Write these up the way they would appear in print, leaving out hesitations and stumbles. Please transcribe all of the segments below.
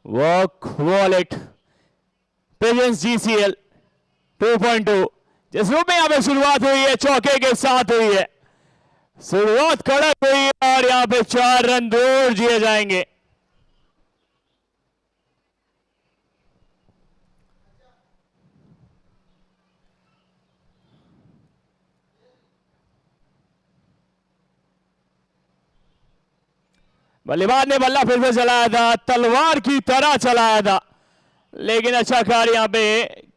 Work wallet presence GCL 2.2 जिस रूप में यहां पे शुरुआत हुई है चौके के साथ हुई है। शुरुआत कड़क हुई है और यहां पे 4 रन दूर जिए जाएंगे। बल्लेबाज ने बल्ला फिर से चलाया था, तलवार की तरह चलाया था, लेकिन अच्छा कार्य यहां पे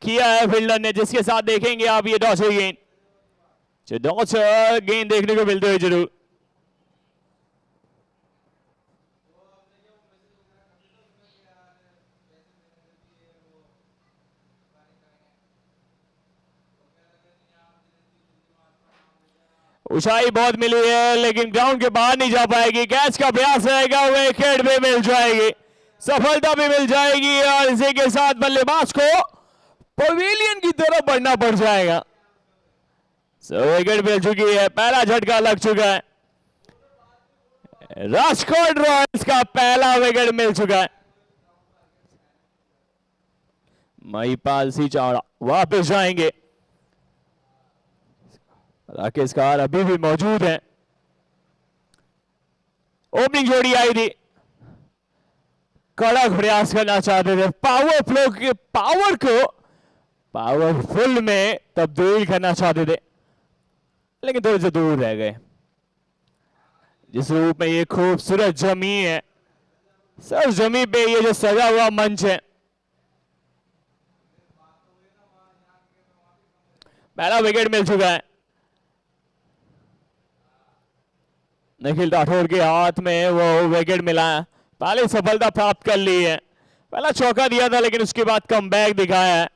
किया है फील्डर ने, जिसके साथ देखेंगे आप ये डॉच गेंद, जो डॉच गेंद देखने को मिलते हुए जरूर। ऊंचाई बहुत मिली है लेकिन ग्राउंड के बाहर नहीं जा पाएगी। कैच का प्रयास रहेगा, विकेट भी मिल जाएगी, सफलता भी मिल जाएगी और इसी के साथ बल्लेबाज को पवेलियन की तरफ बढ़ना पड़ जाएगा। विकेट मिल चुकी है, पहला झटका लग चुका है। राजकोट रॉयल्स का पहला विकेट मिल चुका है। महिपाल सिंह चावड़ा वापस जाएंगे, राकेश कार अभी भी मौजूद है। ओपनिंग जोड़ी आई थी, कड़क प्रयास करना चाहते थे, पावर फ्लो के पावर को पावरफुल में तब्दील करना चाहते थे, लेकिन थोड़े से दूर रह गए। जिस रूप में ये खूबसूरत जमी है, सर जमी पे ये जो सजा हुआ मंच है, पहला विकेट मिल चुका है। निखिल राठौर के हाथ में वो विकेट मिला है, पहले सफलता प्राप्त कर ली है। पहला चौका दिया था लेकिन उसके बाद कमबैक दिखाया है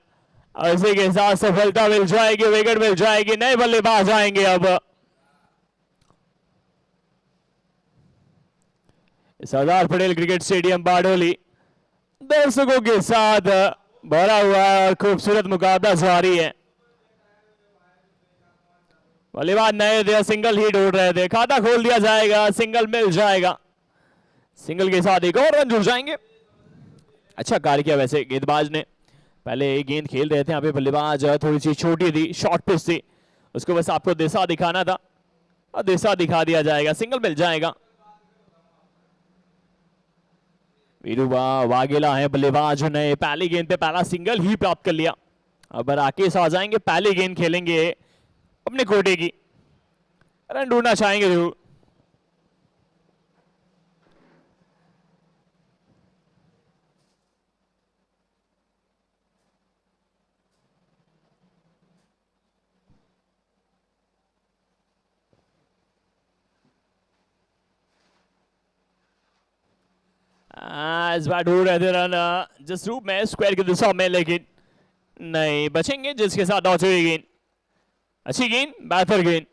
और इसी के साथ सफलता मिल जाएगी, विकेट मिल जाएगी। नए बल्लेबाज आएंगे अब। सरदार पटेल क्रिकेट स्टेडियम बारडोली दर्शकों के साथ भरा हुआ है और खूबसूरत मुकाबला जारी है। बल्लेबाज नए थे, सिंगल ही ढूंढ रहे थे, खाता खोल दिया जाएगा, सिंगल मिल जाएगा। सिंगल के साथ एक और रन जुड़ जाएंगे। अच्छा कार्य किया वैसे गेंदबाज ने, पहले एक गेंद खेल रहे थे यहाँ पे बल्लेबाज, थोड़ी सी छोटी थी, शॉर्ट पिच थी, उसको बस आपको दिशा दिखाना था और दिशा दिखा दिया जाएगा, सिंगल मिल जाएगा। वीरू वाघेला है बल्लेबाज ने, पहली गेंद पे पहला सिंगल ही प्राप्त कर लिया। अब राकेश आ जाएंगे, पहली गेंद खेलेंगे अपने कोटे की, रन ढूंढना चाहेंगे जरूर। इस बार ढूंढ रहे थे रन जिस रूप में स्क्वायर की दिशा में, लेकिन नहीं बचेंगे, जिसके साथ आउट हुई गेंद। अच्छी गेंद, बेहतर गेंद।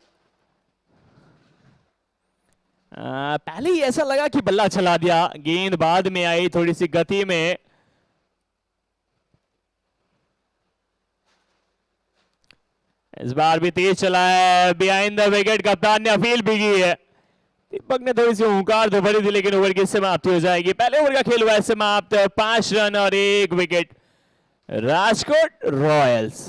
पहले ही ऐसा लगा कि बल्ला चला दिया, गेंद बाद में आई थोड़ी सी गति में। इस बार भी तेज चला है, बिहाइंड द विकेट कप्तान ने अपील भी की है। दीपक ने थोड़ी सी हुंकार तो भरी थी लेकिन ओवर की समाप्ति हो जाएगी। पहले ओवर का खेल हुआ है समाप्त, 5 रन और 1 wicket Rajkot Royals.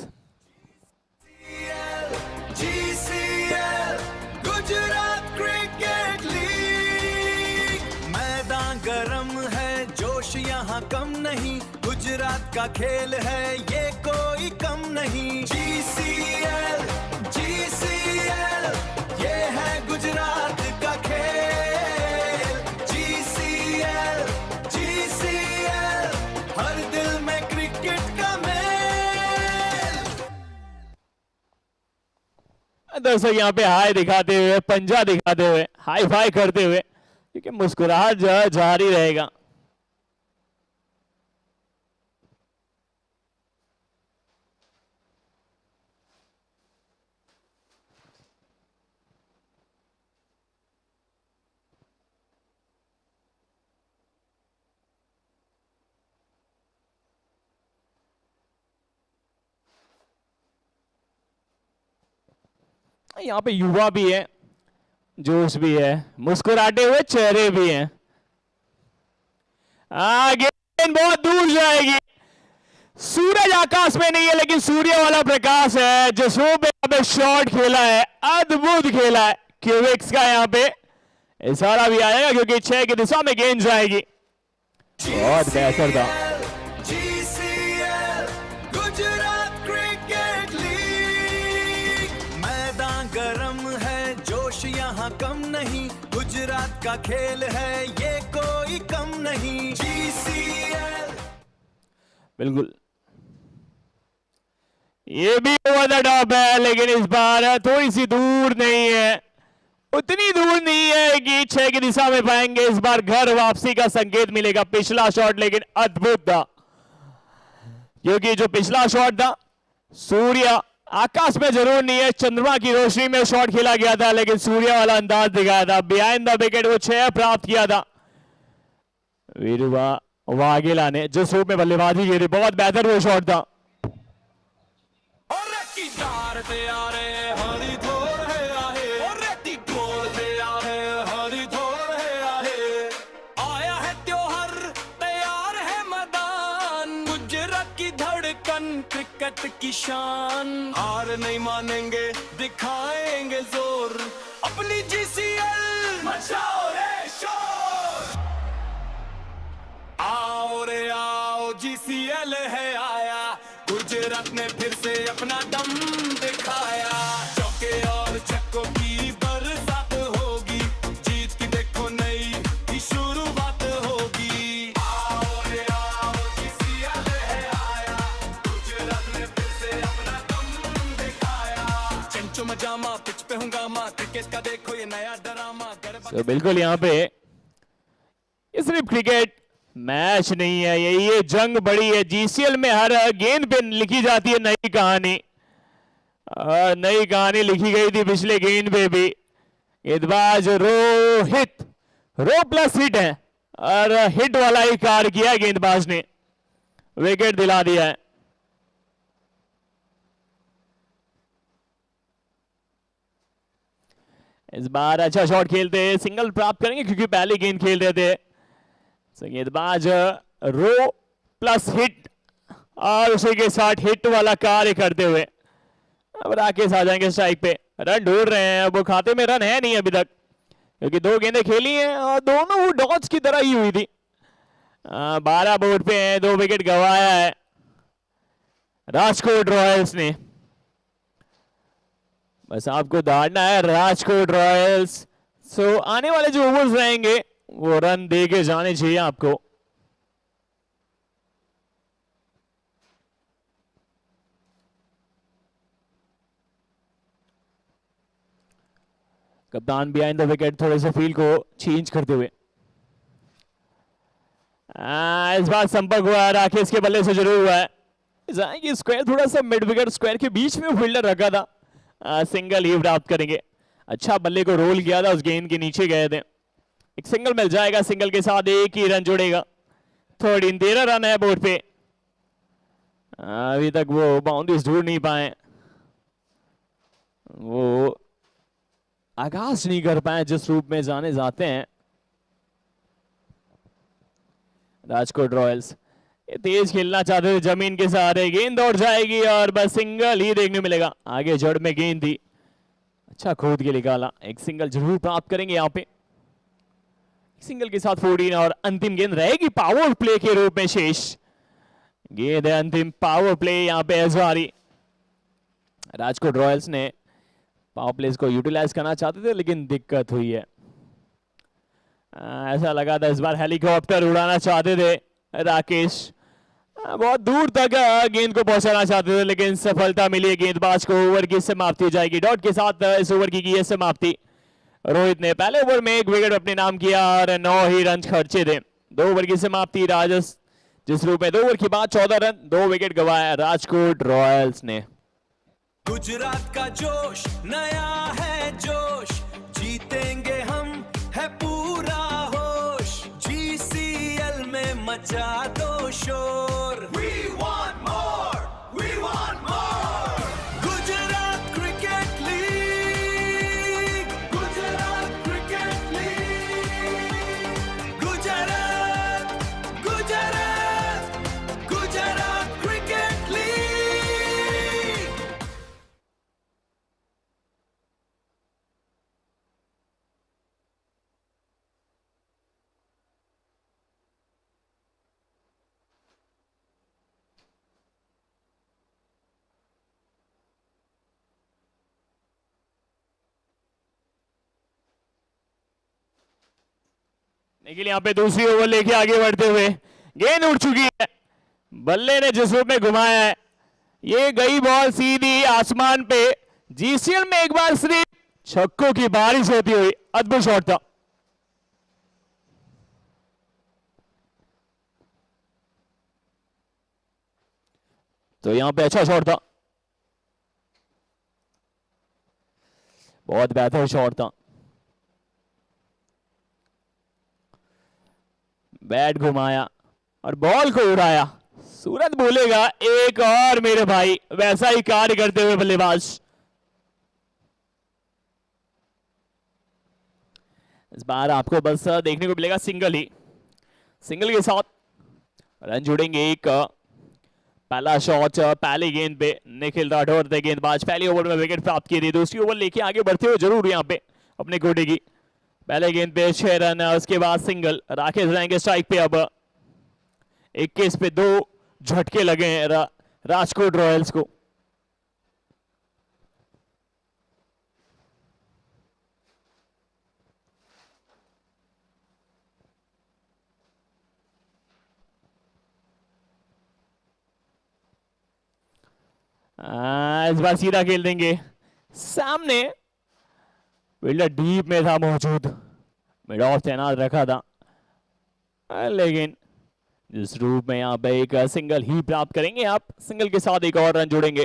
Gujarat cricket league, मैदान गरम है, जोश यहाँ कम नहीं, गुजरात का खेल है ये कोई कम नहीं। जीसीएल जीसीएल ये है गुजरात का खेल। जीसीएल जीसीएल हर दिल में क्रिकेट का मेल। दर्शक यहाँ पे हाई दिखाते हुए, पंजा दिखाते हुए, हाई फाई करते हुए, क्योंकि मुस्कुराहट जो है जारी रहेगा। यहाँ पे युवा भी है, जोश भी है, मुस्कुराते हुए चेहरे भी हैं। आगे गेंद बहुत दूर जाएगी। सूरज आकाश में नहीं है लेकिन सूर्य वाला प्रकाश है। जसरूप यहाँ पे शॉट खेला है, अद्भुत खेला है क्यूबिक्स का। यहाँ पे इशारा भी आएगा क्योंकि 6 की दिशा में गेंद जाएगी। बहुत बेहतर था। GCL गुजरात क्रिकेट लीग, मैदान गरम है, जोश यहाँ कम नहीं, गुजरात का खेल है, ये कोई कम नहीं। GCL बिल्कुल, ये भी ओवर द टॉप है लेकिन इस बार थोड़ी सी दूर नहीं है, उतनी दूर नहीं है कि 6 की दिशा में पाएंगे। इस बार घर वापसी का संकेत मिलेगा। पिछला शॉट लेकिन अद्भुत था क्योंकि जो पिछला शॉट था सूर्य आकाश में जरूर नहीं है, चंद्रमा की रोशनी में शॉट खेला गया था लेकिन सूर्य वाला अंदाज दिखाया था। बिहाइंड द विकेट वो 6 प्राप्त किया था वीरुवा वाघेला ने, जो सूप में बल्लेबाजी की थी। बहुत बेहतर वो शॉट था। क्रिकेट की शान, हार नहीं मानेंगे, दिखाएंगे जोर, अपनी GCL मचाओ रे शोर। आओ रे आओ, GCL है आया, गुजरात ने फिर से अपना दम दिखाया। चौके और छक्कों की बरसात होगी, जीत की देखो नई की शुरुआत होगी। आओ रे आओ, GCL है आया, गुजरात ने फिर से अपना दम दिखाया। चंचो मजामा, पिच पे हंगामा, क्रिकेट का देखो ये नया डरामा। तो बिल्कुल यहाँ पे ये सिर्फ क्रिकेट मैच नहीं है, ये जंग बड़ी है। GCL में हर गेंद पे लिखी जाती है नई कहानी। नई कहानी लिखी गई थी पिछले गेंद पे भी। गेंदबाज रोहित, रो प्लस हिट है और हिट वाला ही कार्य किया गेंदबाज ने, विकेट दिला दिया है। इस बार अच्छा शॉट खेलते हैं, सिंगल प्राप्त करेंगे क्योंकि पहले गेंद खेल रहे थे। गेंदबाज रो प्लस हिट और उसी के साथ हिट वाला कार्य करते हुए अब राकेश आ जाएंगे स्ट्राइक पे। रन ढूंढ रहे हैं, अब वो खाते में रन है नहीं अभी तक क्योंकि 2 गेंदें खेली हैं और दोनों वो डॉट्स की तरह ही हुई थी। 12 बोर्ड पे हैं, 2 विकेट गंवाया है राजकोट रॉयल्स ने। बस आपको दौड़ना है राजकोट रॉयल्स। सो आने वाले जो ओवर्स रहेंगे वो रन दे के जाने चाहिए आपको। कप्तान बिहाइंड द विकेट थोड़े से फील्ड को चेंज करते हुए। इस बार संपर्क हुआ है, राकेश के बल्ले से जरूर हुआ है। जाएंगे स्क्वायर, थोड़ा सा मिड विकेट स्क्वायर के बीच में फील्डर रखा था। सिंगल ही प्राप्त करेंगे। अच्छा बल्ले को रोल किया था, उस गेंद के नीचे गए थे। एक सिंगल मिल जाएगा, सिंगल के साथ 1 ही रन जुड़ेगा। 13 रन है बोर्ड पे। अभी तक वो बाउंड्रीज ढूंढ नहीं पाए, वो आगाज नहीं कर पाए जिस रूप में जाने जाते हैं राजकोट रॉयल्स। ये तेज खेलना चाहते थे, जमीन के सहारे गेंद दौड़ जाएगी और बस सिंगल ही देखने मिलेगा। आगे जड़ में गेंद थी, अच्छा खोद के निकाला। एक सिंगल जरूर प्राप्त करेंगे यहाँ पे। सिंगल के साथ 14 और अंतिम गेंद रहेगी पावर प्ले के रूप में शेष। गेंद है अंतिम पावर प्ले यहाँ पे इस राजकोट रॉयल्स ने पावर प्लेस को यूटिलाइज करना चाहते थे लेकिन दिक्कत हुई है। ऐसा लगा था इस बार हेलीकॉप्टर उड़ाना चाहते थे राकेश, बहुत दूर तक गेंद को पहुंचाना चाहते थे लेकिन सफलता मिली। गेंदबाज को ओवर की समाप्ति हो जाएगी। डॉट के साथ इस ओवर की है समाप्ति। रोहित ने पहले ओवर में 1 विकेट अपने नाम किया और 9 ही रन खर्चे थे। 2 ओवर की समाप्ति राजस, जिस रूप में 2 ओवर के बाद 14 रन, 2 विकेट गंवाया राजकोट रॉयल्स ने। गुजरात का जोश नया है जोश, जीतेंगे हम है पूरा होश, GCL में मचा दो शोर। We want more, we want more। Gujarat cricket league, Gujarat cricket league, Gujarat, Gujarat. Nikhil यहाँ पे दूसरी ओवर लेके आगे बढ़ते हुए, गेंद उड़ चुकी है, बल्ले ने जिस रूप में घुमाया है ये गई बॉल सीधी आसमान पे। जीसीएल में एक बार सिर्फ छक्कों की बारिश होती हुई अद्भुत शॉट था। तो यहां पे अच्छा शॉट था, बहुत बेहतर शॉट था। बैट घुमाया और बॉल को उड़ाया। सूरत बोलेगा एक और मेरे भाई, वैसा ही कार्य करते हुए बल्लेबाज। इस बार आपको बस देखने को मिलेगा सिंगल ही, सिंगल के साथ रन जुड़ेंगे। एक पहला शॉट पहले गेंद पे निखिल राठौर थे गेंदबाज, पहली ओवर में विकेट प्राप्त की थी। दूसरी ओवर लेके आगे बढ़ते हुए जरूर यहाँ पे अपने कोटे की, पहले गेंद पे 6 रन, उसके बाद सिंगल। राकेश रहेंगे स्ट्राइक पे। अब 21 पे 2 झटके लगे हैं राजकोट रॉयल्स को। इस बार सीधा खेल देंगे सामने, फील्डर डीप में था मौजूद, मिड ऑफ तैनात रखा था, लेकिन जिस रूप में यहाँ पे एक सिंगल ही प्राप्त करेंगे आप। सिंगल के साथ एक और रन जोड़ेंगे।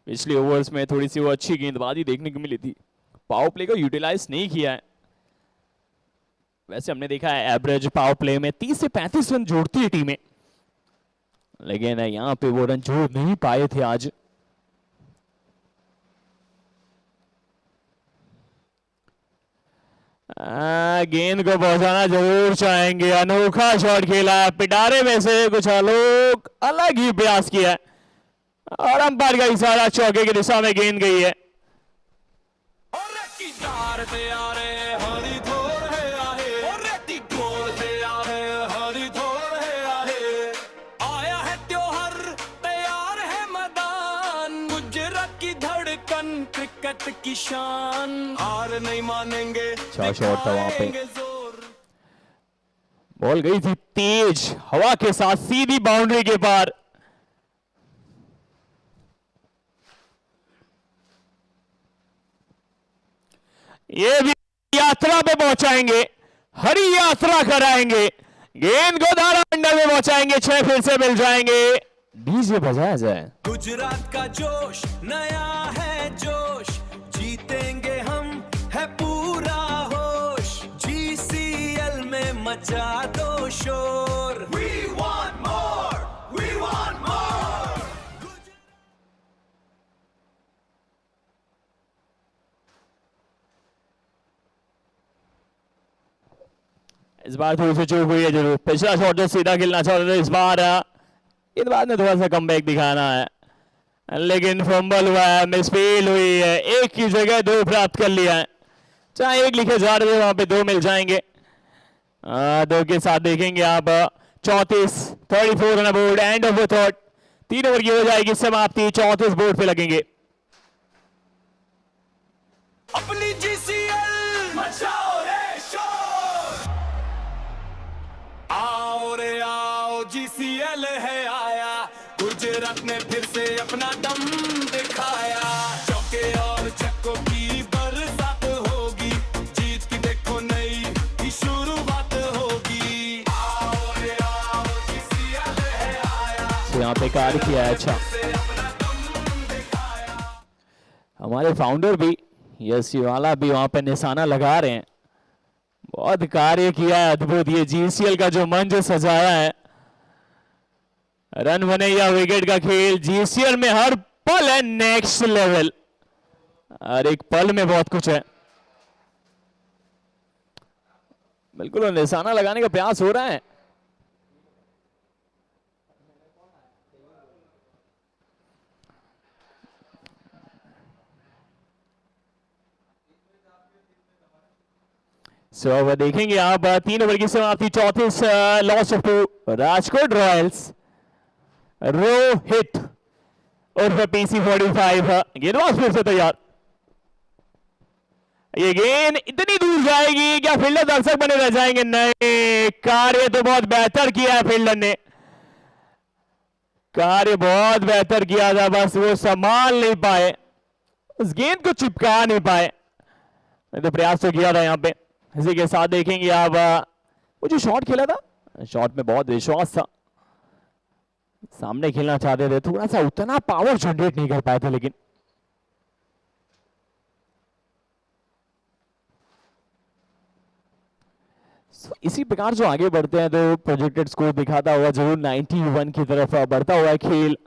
पिछले ओवर्स में थोड़ी सी वो अच्छी गेंदबाजी देखने को मिली थी, पावर प्ले को यूटिलाइज नहीं किया है। वैसे हमने देखा है एवरेज पावर प्ले में 30 से 35 रन जोड़ती है टीमें, लेकिन यहाँ पे वो रन जोड़ नहीं पाए थे आज। गेंद को पहुंचाना जरूर चाहेंगे, अनोखा शॉट खेला है, पिटारे में से कुछ अलग ही प्रयास किया है और अंपायर का इशारा चौके की दिशा में गेंद गई है। क्रिकेट की शान, हार नहीं मानेंगे। अच्छा शॉट था वहां पे, बॉल गई थी तेज हवा के साथ सीधी बाउंड्री के पार। ये भी यात्रा पे पहुंचाएंगे, हरी यात्रा कराएंगे, गेंद को धारा मंडल में पहुंचाएंगे, 6 फिर से मिल जाएंगे। डीजे बजाया जाए। गुजरात का जोश नया है जोश, जीतेंगे हम है पूरा होश, जीसीएल में मचा दो शोर। We want more, we want more। इस बार थोड़ी सी चूक हुई है जरूर, पिछला शॉट जो सीधा खेलना चाह रहे थे, इस बार ने थोड़ा सा कमबैक दिखाना है, लेकिन फंबल हुआ है, मिसफील हुई है, एक की जगह 2 प्राप्त कर लिया है। चाहे एक लिखे जा रहे थे वहां पे 2 मिल जाएंगे। 2 के साथ देखेंगे आप 34 run board, end of the third, 3 over की हो जाएगी समाप्ति, 34 बोर्ड पे लगेंगे। अपनी जीसीएल मचाओ रे शोर, आओ रे आओ जीसीएल है आया, गुजरात ने फिर से अपना दम दिखाया। चौके और छक्कों की बरसात होगी, जीत की देखो नई ही शुरुआत होगी। आओ रे आओ जीसीएल है आया, यहाँ पे कार्य किया है अच्छा, हमारे फाउंडर भी यस वाला भी वहां पे निशाना लगा रहे हैं। बहुत कार्य किया है अद्भुत, ये जीसीएल का जो मंच सजाया है, रन बने या विकेट का खेल, जीसीएल में हर पल है नेक्स्ट लेवल, हर एक पल में बहुत कुछ है। बिल्कुल निशाना लगाने का प्रयास हो रहा है। अब देखेंगे आप 3 ओवर की समाप्ति, 34 loss of 2, Rajkot Royals. Rohit उर्फ PC45 गेंदबाज फिर से तैयार। ये गेंद इतनी दूर जाएगी, क्या फील्डर दर्शक बने रह जाएंगे? नहीं, कार्य तो बहुत बेहतर किया है फील्डर ने, कार्य बहुत बेहतर किया था, बस वो संभाल नहीं पाए, उस गेंद को चिपका नहीं पाए। मैं तो प्रयास तो किया था यहाँ पे। इसी के साथ देखेंगे आप वो जो शॉट खेला था, शॉट में बहुत विश्वास था, सामने खेलना चाहते थे, थोड़ा सा उतना पावर जनरेट नहीं कर पाए थे। लेकिन इसी प्रकार जो आगे बढ़ते हैं तो प्रोजेक्टेड स्कोर दिखाता हुआ जरूर 91 की तरफ बढ़ता हुआ है खेल।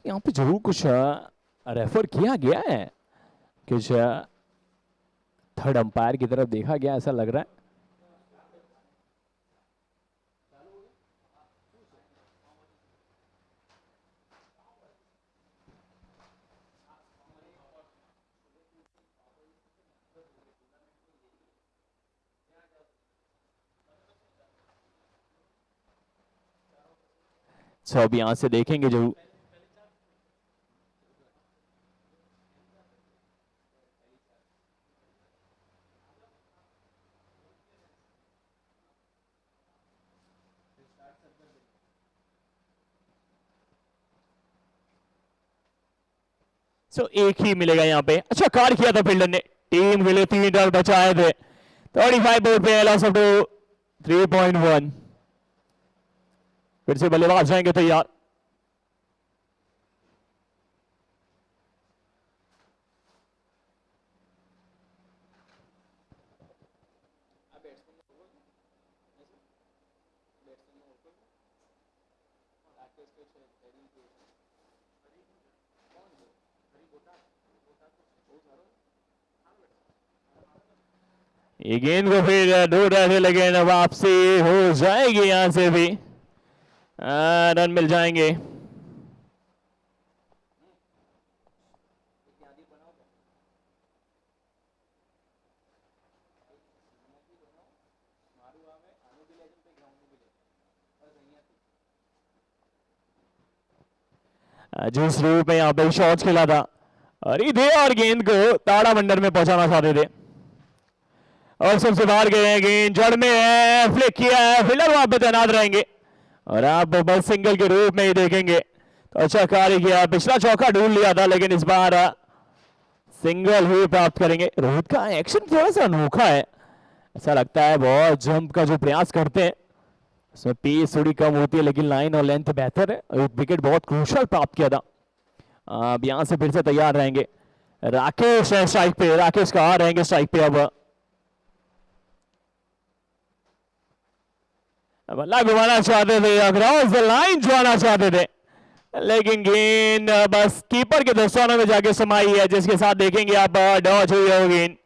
यहाँ पे जरूर कुछ रेफर किया गया है, कुछ थर्ड अंपायर की तरफ देखा गया ऐसा लग रहा है। तो अब यहां से देखेंगे जो एक ही मिलेगा यहाँ पे। अच्छा कार्ड किया था फील्डर ने, टीम के लिए 3 रन बचाए थे। 35 बोर्ड पे लॉस ऑफ 3.1। फिर से बल्लेबाज जाएंगे तैयार। ये गेंद को फिर ढूंढ रहे थे, लेकिन वापसी हो जाएगी, यहां से भी रन मिल जाएंगे। जिस रूप में यहाँ पे शॉट खेला था और गेंद को ताड़ा मंडर में पहुंचाना चाहते थे, और सबसे बाहर गए हैं, गेंद जड़ में है, फ्लिक किया है, फील्डर वहां पे तैनात रहेंगे और आप बस सिंगल के रूप में ही देखेंगे। तो अच्छा कार्य किया, पिछला चौका ढूंढ लिया था, लेकिन इस बार सिंगल ही प्राप्त करेंगे। रोहित का एक्शन थोड़ा सा अनोखा है, ऐसा लगता है बहुत जंप का जो प्रयास करते हैं उसमें पेस थोड़ी कम होती है, लेकिन लाइन और लेंथ बेहतर है। एक विकेट बहुत क्रूशल प्राप्त किया था। अब यहां से फिर से तैयार रहेंगे राकेश स्ट्राइक पे, राकेश कहाँ रहेंगे स्ट्राइक पे? अब बल्ला घुमाना चाहते थे, अक्रॉस द लाइन जाना चाहते थे, लेकिन गेंद बस कीपर के दस्तानों में जाके समाई है, जिसके साथ देखेंगे आप डॉच हुई है वो गेंद।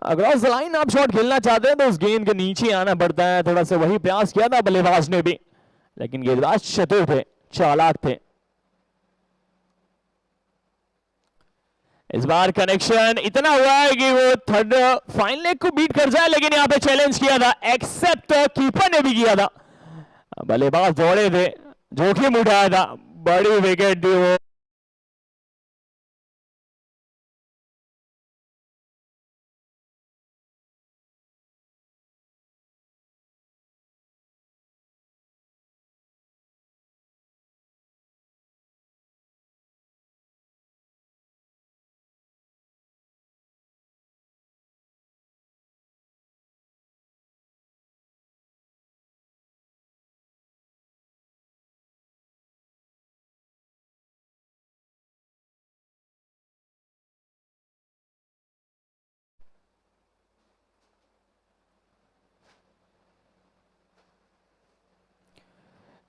अक्रॉस द लाइन आप शॉट खेलना चाहते हैं तो उस गेंद के नीचे आना पड़ता है, थोड़ा सा वही प्रयास किया था बल्लेबाज ने भी, लेकिन गेंदबाज चतुर थे, चालाक थे। इस बार कनेक्शन इतना हुआ है कि वो थर्ड फाइनल लेग को बीट कर जाए, लेकिन यहाँ पे चैलेंज किया था, एक्सेप्ट कीपर ने भी किया था। बल्लेबाज दौड़े थे, जोखिम उठाया था, बड़ी विकेट दी वो।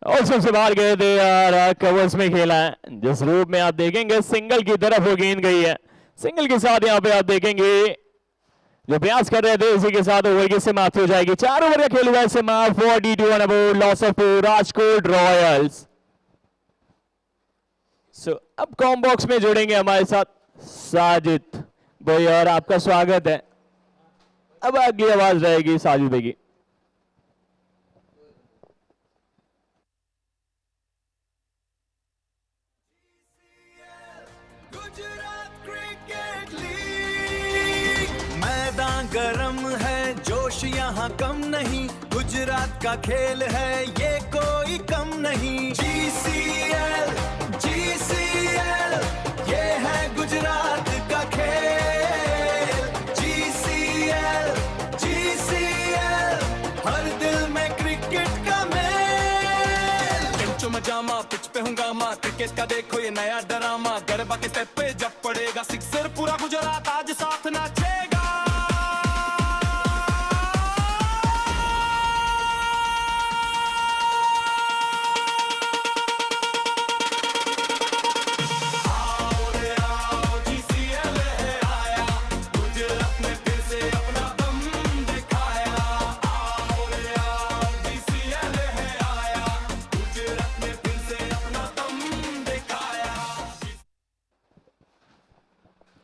और सबसे बाहर गए थे यार, कवर्स में खेला है, जिस रूप में आप देखेंगे सिंगल की तरफ वो गेंद गई है। सिंगल के साथ यहाँ पे आप देखेंगे जो प्रयास कर रहे थे इसी के साथ ओवर की समाप्त हो जाएगी। 4 ओवर का खेल हुआ है समाप्त, 42 run about, loss of 2 Rajkot Royals. अब कॉम बॉक्स में जुड़ेंगे हमारे साथ साजिद भाई, और आपका स्वागत है। अब अगली आवाज रहेगी साजिद बेगी। गुजरात क्रिकेट लीग, मैदान गरम है, जोश यहाँ कम नहीं, गुजरात का खेल है ये कोई कम नहीं। जीसीएल जीसीएल ये है गुजरात का खेल। जीसीएल जीसीएल हर दिल में क्रिकेट का मेल। टेंचो मजामा पिच पे हंगामा, क्रिकेट का देखो ये नया ड्रामा, गरबा के स्टेप पे जब पड़ेगा सिक्सर पूरा गुजरात आज साथ नाचेगा।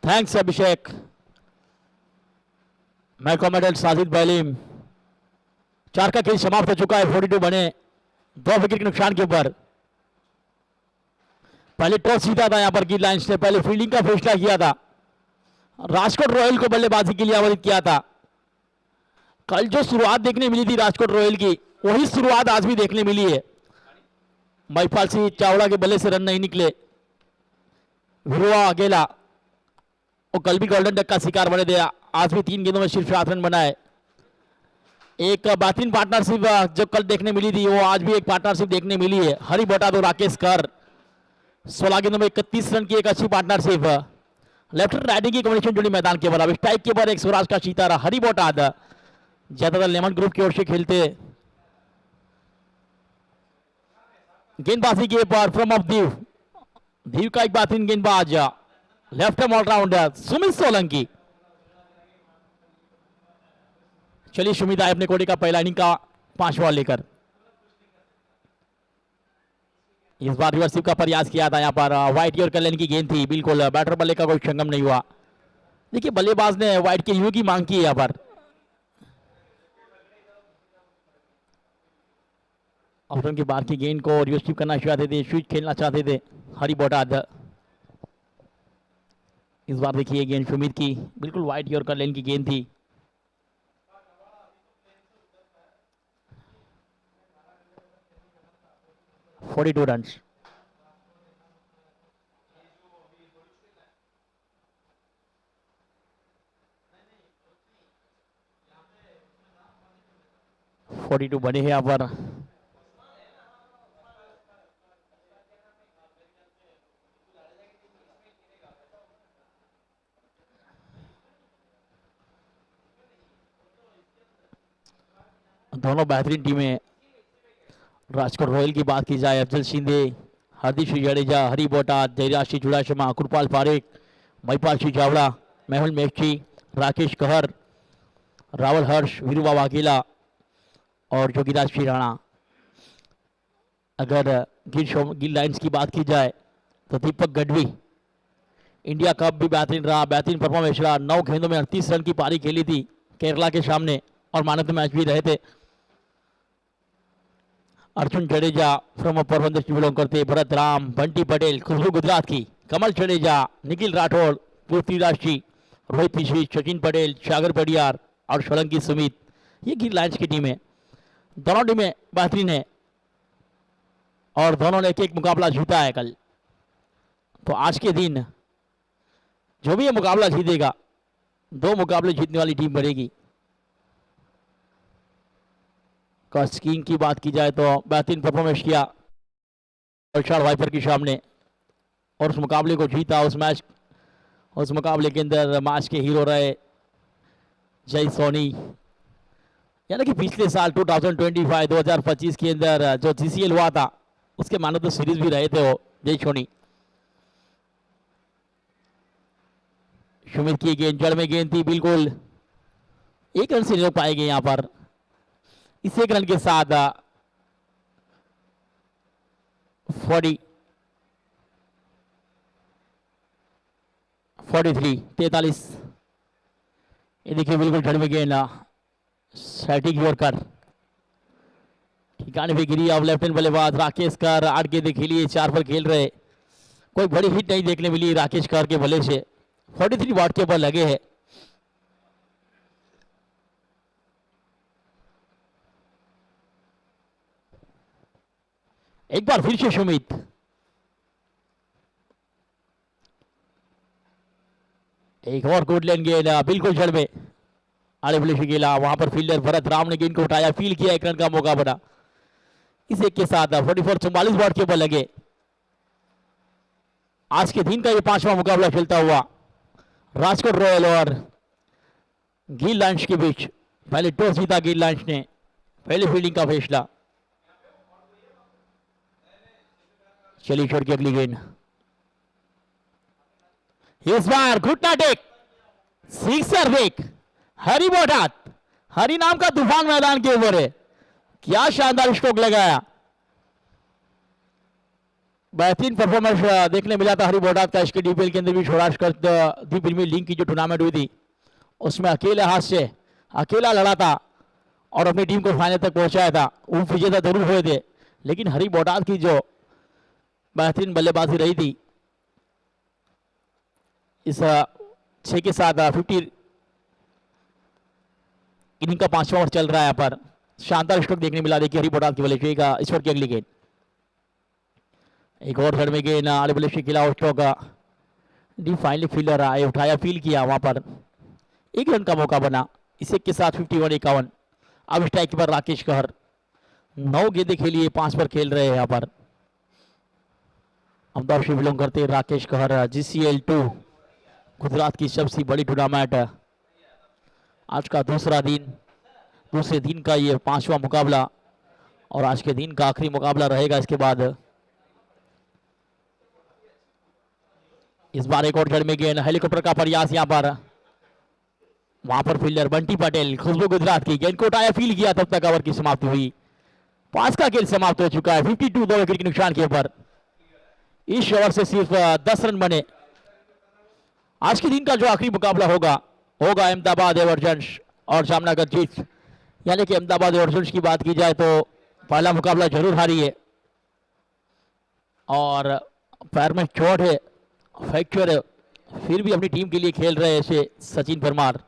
थैंक्स अभिषेक। मैं कॉमेडियन साजिद बैलीम। 4 का खेल समाप्त हो चुका है, 42 बने, 2 विकेट के नुकसान के ऊपर। पहले टॉस जीता था यहां पर गिल लाइंस ने, पहले फील्डिंग का फैसला किया था, राजकोट रॉयल को बल्लेबाजी के लिए आमंत्रित किया था। कल जो शुरुआत देखने मिली थी राजकोट रॉयल की, वही शुरुआत आज भी देखने मिली है। महिपाल सिंह चावड़ा के बल्ले से रन नहीं निकले, विरुआ अकेला, और कल भी गोल्डन डक का शिकार बने थे। आज भी 3 गेंदों में सिर्फ 7 रन बनाए। एक बेहतरीन पार्टनरशिप जो कल देखने मिली थी, वो आज भी एक पार्टनरशिप देखने मिली है। हरी बोटाद और राकेश कर, 16 गेंदों में 31 रन की एक अच्छी पार्टनरशिप। लेफ्ट राइटिंग की कॉम्बिनेशन जुड़ी मैदान के ऊपर। अब स्ट्राइक के ऊपर एक स्वराज का सितारा हरी बोटाद, ज्यादातर लेमन ग्रुप की ओर से खेलते। गेंदबाजी के ऊपर फ्रॉम ऑफ दीव, दीव का एक बेहतरीन गेंदबाज left arm allrounder Sumit Solanki. चलिए सुमित आए अपने कोटे का पहला इनिंग का 5 बॉल लेकर। इस बार रिवर्सिव का प्रयास किया था यहां पर, व्हाइट और कल्याण की गेंद थी, बिल्कुल बैटर बल्ले का कोई संगम नहीं हुआ। देखिए बल्लेबाज ने व्हाइट के यू की मांग की है यहां पर। और उनके बाहर की गेंद को रिवर्सिव करना चाहते थे, स्विच खेलना चाहते थे हरी बोटाद। इस बार देखिए गेंद सुमित की बिल्कुल वाइट यॉर्कर लेन की गेंद थी। $42 रन। बने हैं यहाँ पर। दोनों बेहतरीन टीमें। राजकोट रॉयल की बात की जाए, अफजल शिंदे, हरदीप सिंह जडेजा, हरी बोटाद, जयराज सिंह चुड़ाशमा, कृपाल पारेख, महिपाल सिंह चावड़ा, मेहुल मेघची, राकेश कहर, रावल हर्ष, वीरुबा वाघेला और जोगीराज सिंह राणा। अगर गिल लाइंस की बात की जाए तो दीपक गढ़वी, इंडिया कप भी बेहतरीन रहा, बेहतरीन परफॉर्मेंस रहा। 9 गेंदों में 38 रन की पारी खेली थी केरला के सामने और मैन ऑफ द मैच भी रहे थे। अर्जुन जडेजा फ्रॉम अपर बंदर बिलोंग करते, भरत राम, बंटी पटेल, खुशबू गुजरात की, कमल जडेजा, निखिल राठौड़, पृथ्वीराज सिंह, रोहित मिश्री, सचिन पटेल, सागर पडियार और सोलंकी सुमित। ये गिल लाइंस की टीम है। दोनों टीमें बेहतरीन है और दोनों ने एक मुकाबला जीता है कल। तो आज के दिन जो भी ये मुकाबला जीतेगा, 2 मुकाबले जीतने वाली टीम बनेगी। स्कीइंग की बात की जाए तो बेहतरीन परफॉर्मेंस किया वलसाड वाइपर के सामने और उस मुकाबले को जीता। उस मुकाबले के अंदर मैच के हीरो रहे जय सोनी, यानी कि पिछले साल 2025 के अंदर जो जीसीएल हुआ था उसके मैन ऑफ द सीरीज भी रहे थे वो जय सोनी। सुमित की गेंद जड़ में गेंद थी, बिल्कुल 1 रन से नहीं रोक पाएंगे यहाँ पर। इस 1 रन के साथ 43 43। ये देखिए बिल्कुल जड़ में गेंद सैटिक यॉर्कर ठिकाने पे गिरी। अब लेफ्ट हैंड बल्लेबाज राकेश कर 8 गेंदें खेली, 4 पर खेल रहे। कोई बड़ी हिट नहीं देखने मिली राकेश कर के बल्ले से। 43 वाट के ऊपर लगे हैं। एक बार फिर से सुमित, एक और गुड लेन गेंद बिल्कुल जड़ में आड़े बल्ले से खेला। वहां पर फील्डर भरत राम ने गेंद को उठाया, फील किया, एक रन का मौका बना। इस एक के साथ 44 वाट के ऊपर लगे। आज के दिन का ये 5वां मुकाबला खेलता हुआ राजकोट रॉयल और गिल लाइन्स के बीच। पहले टॉस जीता गिल लाइन्स ने, पहले फील्डिंग का फैसला। चलिए छोड़ के अगली गेंद, इस बार घुटना टेक, सिक्सर देख हरी बोटात। हरी नाम का तूफान मैदान के ऊपर है। क्या शानदार स्ट्रोक लगाया, बेहतरीन परफॉर्मेंस देखने मिला था हरी बोटात का। इसके डीपीएल के अंदर भी सौराष्ट्र दी प्रीमियर लीग की जो टूर्नामेंट हुई थी उसमें अकेले हाथ से अकेला लड़ा था और अपनी टीम को फाइनल तक पहुंचाया था। वो विजेता जरूर हुए थे, लेकिन हरी बोटात की जो बेहतरीन बल्लेबाजी रही थी इस 6 के साथ 50 इनिंग का 5वां ओवर चल रहा है। यहाँ पर शानदार स्ट्रोक देखने मिला। देखिए हरी बोटात की बल्ले का इस ओवर की अगली गेंद, एक और रन में गेंद आड़े बल्ले से खिला स्ट्रोक डी फाइनली फील्डर आए, उठाया, फील किया, वहां पर 1 रन का मौका बना। इसी के साथ 51-51। अब स्ट्राइक पर राकेश कहर 9 गेंदें खेलिए, 5 पर खेल रहे हैं। यहाँ पर अहमदाबाद से बिलोंग करते राकेश कहर। GCL 2 गुजरात की सबसे बड़ी टूर्नामेंट। आज का दूसरे दिन का ये 5वां मुकाबला और आज के दिन का आखिरी मुकाबला रहेगा। इसके बाद इस बार एक और जड़ में गेंद, हेलीकॉप्टर का प्रयास यहाँ पर। वहां पर फील्डर बंटी पटेल, खुशबू गुजरात की गेंद को उठाया, फील किया, तब तक ओवर की समाप्ति हुई। 5 का खेल समाप्त हो चुका है 52 2 विकेट के नुकसान के ऊपर। इस ओवर से सिर्फ 10 रन बने। आज के दिन का जो आखिरी मुकाबला होगा अहमदाबाद एवर्जन्स और जामनगर जीट्स। यानी कि अहमदाबाद एवर्जन्स की बात की जाए तो पहला मुकाबला जरूर हारी है और पैर में चोट है, फ्रैक्चर है, फिर भी अपनी टीम के लिए खेल रहे ऐसे सचिन परमार।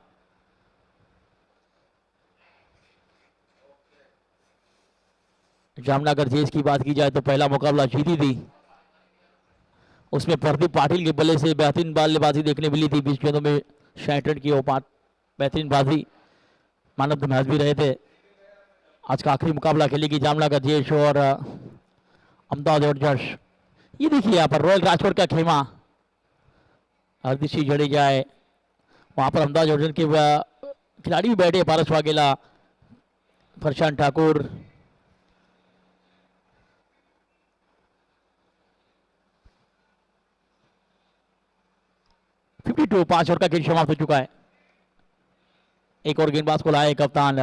जामनगर जीट्स की बात की जाए तो पहला मुकाबला जीती थी, उसमें प्रदीप पाटिल के बल्ले से बेहतरीन बल्लेबाजी देखने मिली थी। 20 गेंदों में 66 रन की बेहतरीन बाजी, मैन ऑफ द मैच भी रहे थे। आज का आखिरी मुकाबला खेलेगी जामनगर जीट्स और अहमदाबाद एवर्जन्स। ये देखिए यहाँ पर रॉयल राजकोट का खेमा, हरदीप सिंह जडेजा है, वहाँ पर अहमदाबाद एवर्जन्स के खिलाड़ी भी बैठे, पारस वाघेला, प्रशांत ठाकुर। तो 5 ओवर का खेल समाप्त हो चुका है। एक और गेंदबाज को लाए कप्तान,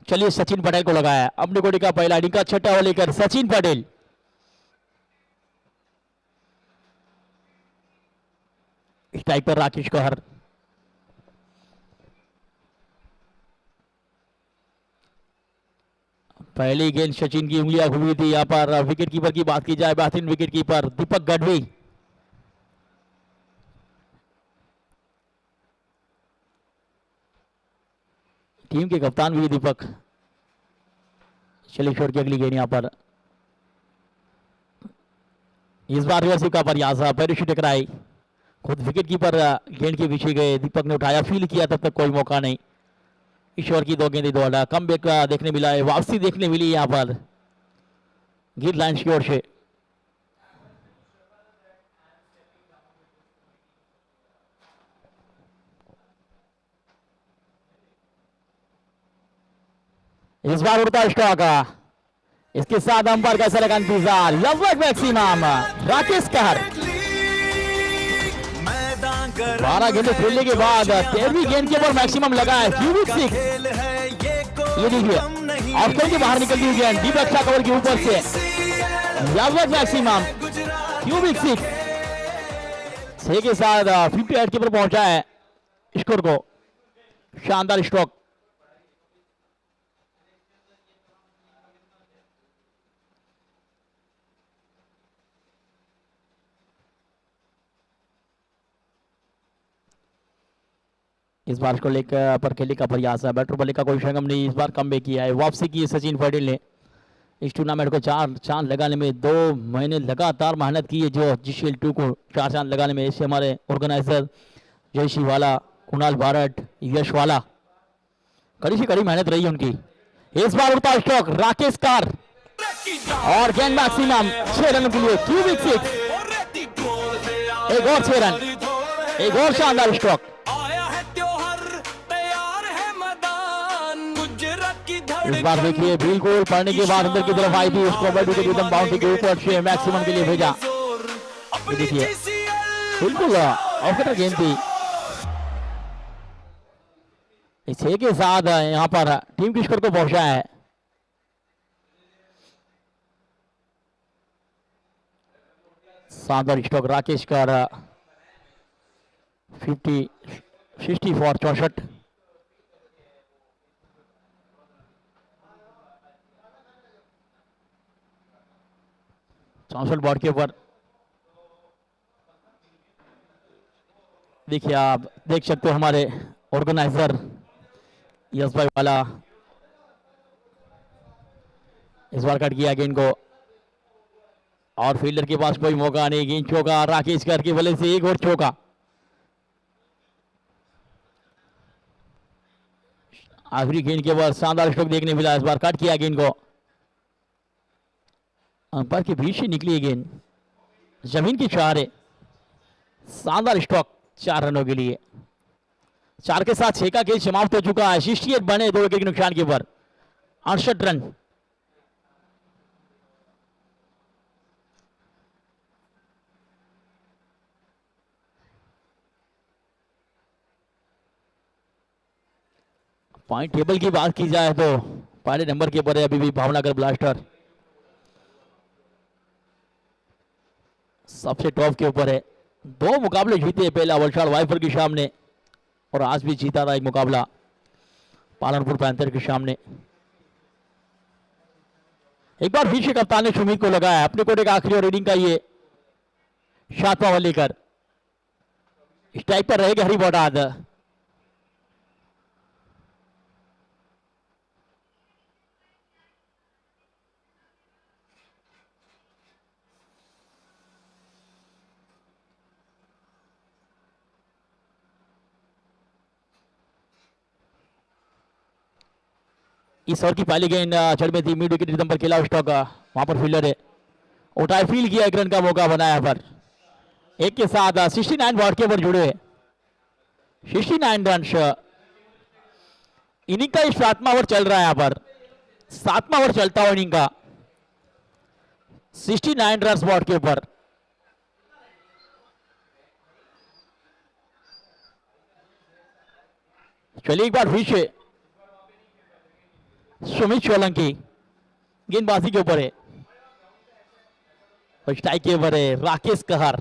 चलिए सचिन पटेल को लगाया। अपने कोटी का पहला इनिंग का 6वां ओवर लेकर सचिन पटेल। स्ट्राइक पर राकेश कहर। पहली गेंद सचिन की उंगलियां घूमी थी। यहां पर विकेट कीपर की बात की जाए, बेहतरीन विकेट कीपर दीपक गढ़वी। टीम के कप्तान भी दीपक। चलिए छोड़ के अगली गेंद यहाँ पर, इस बार रिवर्सिव का प्रयास, पैराशूट टकराई, खुद विकेट कीपर गेंद के पीछे गए, दीपक ने उठाया, फील किया, तब तक कोई मौका नहीं। ईश्वर की 2 गेंदें 2 अड्डा, कम बैक देखने मिला है, वापसी देखने मिली यहाँ पर गिल लाइन्स की ओर से। इस बार उड़ता स्ट्रोक, इसके साथ अंपायर का सलग इंतजार, लगभग मैक्सिमम राकेश कहर। 12 गेंदें खेलने के बाद 13वीं गेंद के ऊपर मैक्सिमम लगा है, क्यूबिक 6। ये देखिए ऑफ के बाहर निकलती हुई गेंद डीप एक्स्ट्रा कवर के ऊपर से, लगभग मैक्सिमम क्यूबिक 6 के साथ 58 के ऊपर पहुंचा है स्कोर को। शानदार स्ट्रोक। इस बार को लेकर पर खेलने का प्रयास है, बैटर बल्ले का कोई शंगम नहीं, इस बार कम किया है, वापसी की सचिन पटेल ने। इस टूर्नामेंट को 4 चांद लगाने में 2 महीने लगातार मेहनत की है, जो GCL 2 को 4 चांद लगाने में। इससे हमारे ऑर्गेनाइजर जयश्री वाला, कुणाल भारत, यश वाला, कड़ी से कड़ी मेहनत रही है उनकी। इस बार उड़ता स्ट्रोक राकेश कार और गेंद मैक्सिमम 6 रन के लिए, क्यूबिक 6। एक और 6 रन, एक और शानदार स्ट्रोक। इस बार देखिए बिल्कुल पढ़ने के बाद अंदर की तरफ आई थी, उसको एकदम बाउंड्री के ऊपर से मैक्सिमम के लिए भेजा। देखिए बिल्कुल ऑफर गेंद थी। इस 6 के साथ यहां पर टीम की स्कोर को पहुंचा है। शानदार स्ट्रोक राकेश कर 60 फॉर 64। बोर्ड के ऊपर देखिए, आप देख सकते हो हमारे ऑर्गेनाइजर यश भाई वाला। इस बार कट किया गेंद को और फील्डर के पास कोई मौका नहीं, गेंद चौका राकेश कर के बल्ले से, एक और चौका। आखिरी गेंद के बाद शानदार स्ट्रोक देखने मिला। इस बार कट किया गेंद को, अंपायर के बीच से निकली गेंद जमीन के सहारे। शानदार स्ट्रोक 4 रनों के लिए। 4 के साथ 6 का खेल समाप्त हो चुका है। 68 बने 2 विकेट के नुकसान के ऊपर, 68 रन। पॉइंट टेबल की बात की जाए तो पहले नंबर के ऊपर है अभी भी भावनगर ब्लास्टर, सबसे टॉप के ऊपर है। 2 मुकाबले जीते, पहला वलसाड़ वाइफर के सामने और आज भी जीता था एक मुकाबला पालनपुर पैंथर के सामने। एक बार फिर से कप्तान ने सुमित को लगाया अपने कोटे का आखिरी रीडिंग का ये 7वां ओवर लेकर। स्ट्राइक पर रहेगा हरी बॉडाद। इस ओवर की पहली गेंद चढ़ में थी, मिड विकेट रिदम पर खेला स्टॉक, वहां पर फील्डर है उठाए, फील्ड किया, 1 रन का मौका बनाया पर। एक के साथ 69 बॉल के ऊपर जुड़े, 69 रन। इनिंग का 7वां ओवर चल रहा है यहाँ पर, 7वां ओवर चलता हुआ इनिंग का, 69 रन बॉल के ऊपर। चलिए एक बार फिर से सुमित सोलंकी गेंदबाजी के ऊपर है और स्ट्राइक के ऊपर है राकेश कहर।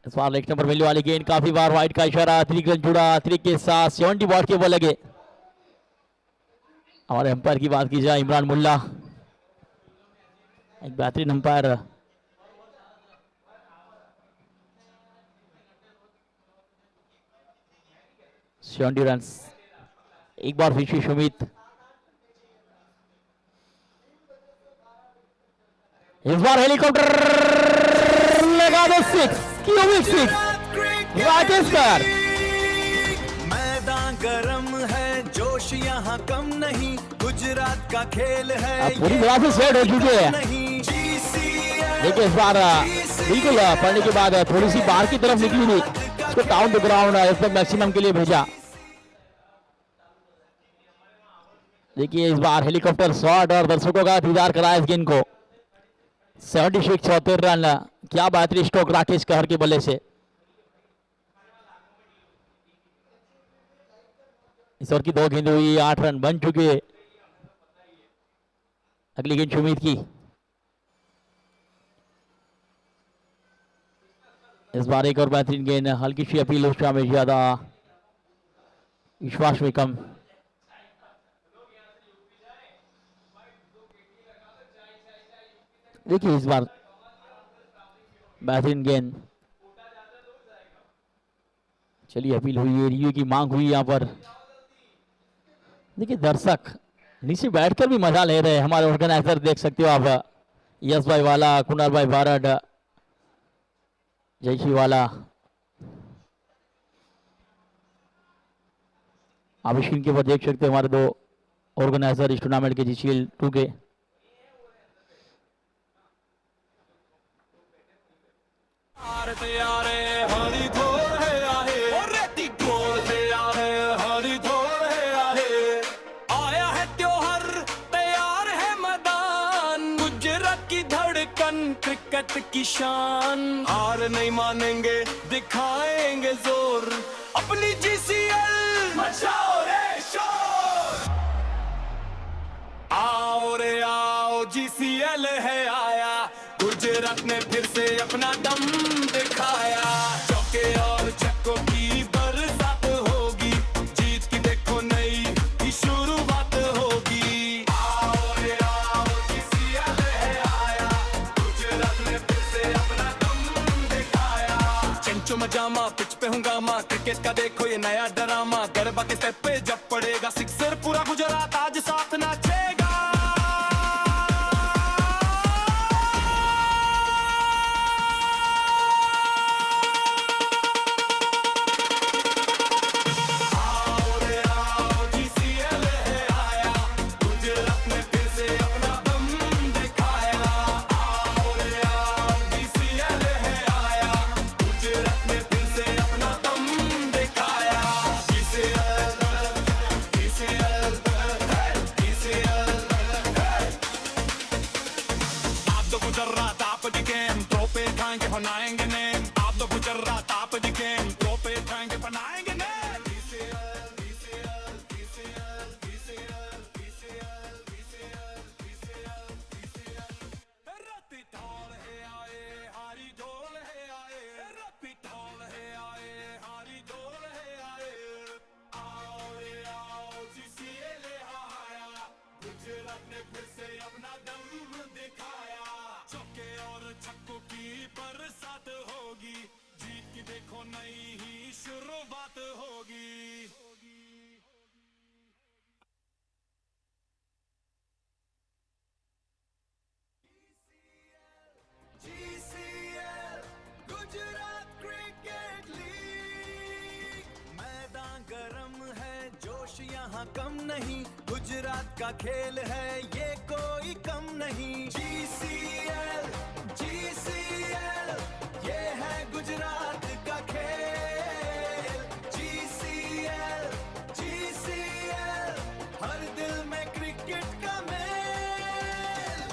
इस बार लेग नंबर मिलने वाली गेंद, काफी बार वाइड का इशारा, 3 रन जुड़ा, 3 के साथ 70 बॉल के ऊपर लगे। और अंपायर की बात की जाए इमरान मुल्ला, एक बेहतरीन अंपायर। रन। एक बार फिर से सुमित, इस बार हेलीकॉप्टर लगा दो 6, क्यूबिक 6 राकेश कर। मैदान गरम है, जोश यहाँ कम नहीं, गुजरात का खेल है, पूरी तरह से सेट हो चुके हैं। देखिए इस बार बिल्कुल पढ़ने के बाद थोड़ी सी बाहर की तरफ निकली थी, उसको टाउन टू ग्राउंड इसमें मैक्सिमम के लिए भेजा। देखिए इस बार हेलीकॉप्टर शॉट और दर्शकों का इंतजार कराया इस गेंद को। 76 74 रन, क्या बेहतरीन स्ट्रोक राकेश कहर के बल्ले से। इस ओवर की 2 गेंद हुई, 8 रन बन चुके। अगली गेंद सुमित की, इस बार एक और बेहतरीन गेंद, हल्की सी अपील, उसका में ज्यादा विश्वास में कम। देखिए इस बार बेहतरीन गेंद, चलिए अपील हुई है, रिव्यू की मांग हुई यहाँ पर। देखिए दर्शक नीचे बैठकर भी मजा ले रहे हैं, हमारे ऑर्गेनाइजर देख सकते हो आप, यश भाई वाला, कुणाल भाई बारड, जयशी वाला, आप स्क्रीन के ऊपर देख सकते हैं हमारे दो ऑर्गेनाइजर इस टूर्नामेंट के GCL 2 के। आया है त्योहार, तैयार है मैदान, गुजरात की धड़कन, क्रिकेट की शान, हार नहीं मानेंगे, दिखाएंगे जोर, अपनी GCL मचाओ रे शोर। आओ रे आओ, GCL है आया, गुजरात ने फिर से अपना दम दिखाया, चौके और छक्कों की बरसात होगी, जीत की देखो नई ही शुरुआत होगी। आओ रे आओ, GCL है आया, गुजरात ने फिर से अपना दम दिखाया, चंचो मजामा, पिच पे हंगामा, क्रिकेट का देखो ये नया ड्रामा, गरबा के स्टेप पे जब पड़ेगा सिक्सर, पूरा गुजरात आज साथ नाचेगा। बनाएंगे नेम, आप तो गुजरात आप दिखे, ट्रॉफी उठाएंगे बनाएंगे नेम। रत्ती ढोल है आए, हारी ढोल है आए, रत्ती ढोल है आए, हारी ढोल है आए। आओ रे आओ, GCL आया, गुजरात ने फिर से अपना दम दिखाया, चौके और छक्कों की बरसात होगी, जीत की देखो नई ही शुरुआत होगी। GCL गुजरात क्रिकेट लीग, मैदान गरम है, जोश यहाँ कम नहीं, गुजरात का खेल है ये कोई कम नहीं। GCL ये है गुजरात का खेल, GCL हर दिल में क्रिकेट का मेल।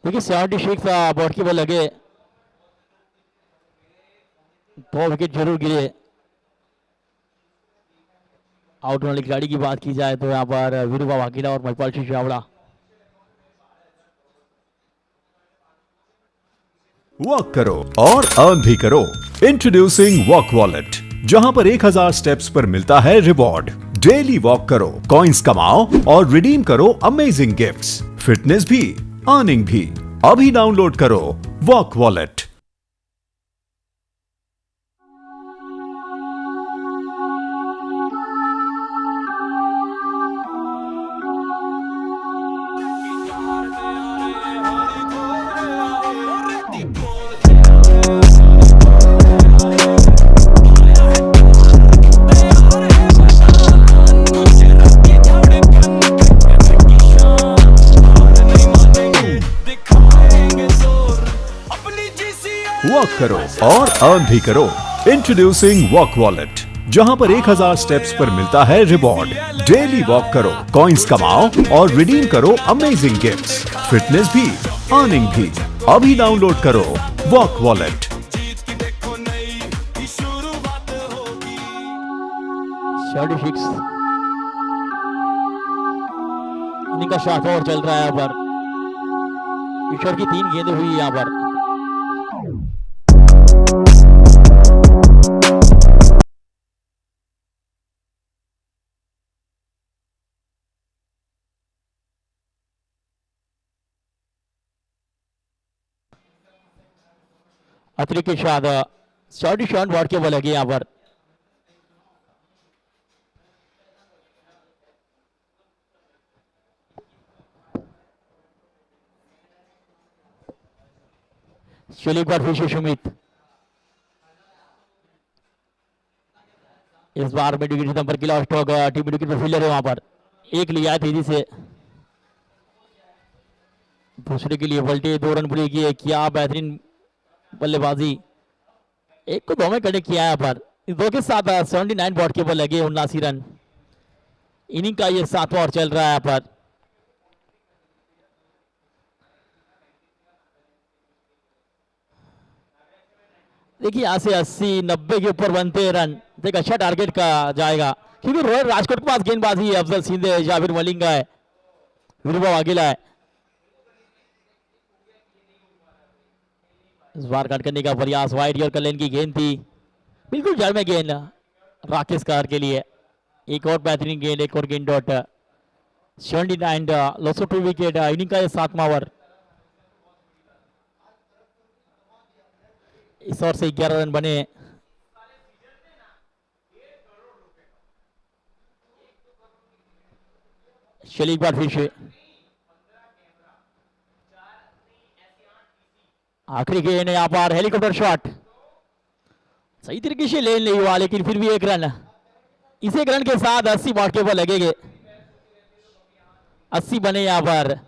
देखिए 76 बॉट की बॉल लगे, 2 विकेट जरूर गिरे। आउट वाले खिलाड़ी की बात की जाए तो यहाँ पर विरुभा वाघेला और महिपाल सिंह चावड़ा। वॉक करो और अर्न भी करो। इंट्रोड्यूसिंग वॉक वॉलेट, जहां पर 1000 स्टेप्स पर मिलता है रिवॉर्ड। डेली वॉक करो, कॉइंस कमाओ और रिडीम करो अमेजिंग गिफ्ट्स। फिटनेस भी, अर्निंग भी। अभी डाउनलोड करो वॉक वॉलेट। वॉक करो और अर्न भी करो। इंट्रोड्यूसिंग वॉक वॉलेट, जहां पर 1000 स्टेप्स पर मिलता है रिवॉर्ड। डेली वॉक करो, कॉइंस कमाओ और रिडीम करो अमेजिंग गिफ्ट्स। फिटनेस भी, अर्निंग भी। अभी डाउनलोड करो वॉक वॉलेट। जीत की देखो नई ही शुरुआत होगी। 76 इनिंग का 7वां ओवर चल रहा है यहाँ पर। ईश्वर की 3 गेंदें हुई यहाँ पर। अतिरिक्त के साथ 77 वॉट के बल लगे यहाँ पर। चलिए एक बार फिर से सुमित, इस बार मिड विकेट नंबर की लास्ट होगा। टीम मिड विकेट पर फील्डर है वहां पर, एक लिया है तेजी से, दूसरे के लिए पलटे, 2 रन पूरे किए। क्या बेहतरीन बल्लेबाजी, एक को 2 में कनेक्ट किया है यहाँ पर। इस 2 के साथ 79 बॉट के बल लगे, 79 रन। इनिंग का ये 7वां ओवर चल रहा है यहाँ पर। देखिए यहाँ से 80-90 के ऊपर बनते हैं रन, तो एक अच्छा टारगेट का जाएगा, क्योंकि रोहित राजकोट के पास गेंदबाजी है। अफजल सिंधे, जाबिर मलिंगा है, विरुभा वाघेला है। इस बार कट करने का प्रयास, वाइड ईयर कलेन की गेंद थी, बिल्कुल जड़ में गेंद राकेश कार के लिए। एक और बेहतरीन गेंद, एक और गेंद dot. 79 loss of 2 wicket. Inning का 7वां ओवर। इस ओवर से 11 रन बने। चलिए एक बार फिर से आखिरी गेंद यहाँ पर, हेलीकॉप्टर शॉट, सही तरीके से लेन नहीं हुआ, लेकिन फिर भी 1 रन। इस 1 रन के साथ 80 बॉट के ऊपर लगेंगे। 80 बने यहाँ पर।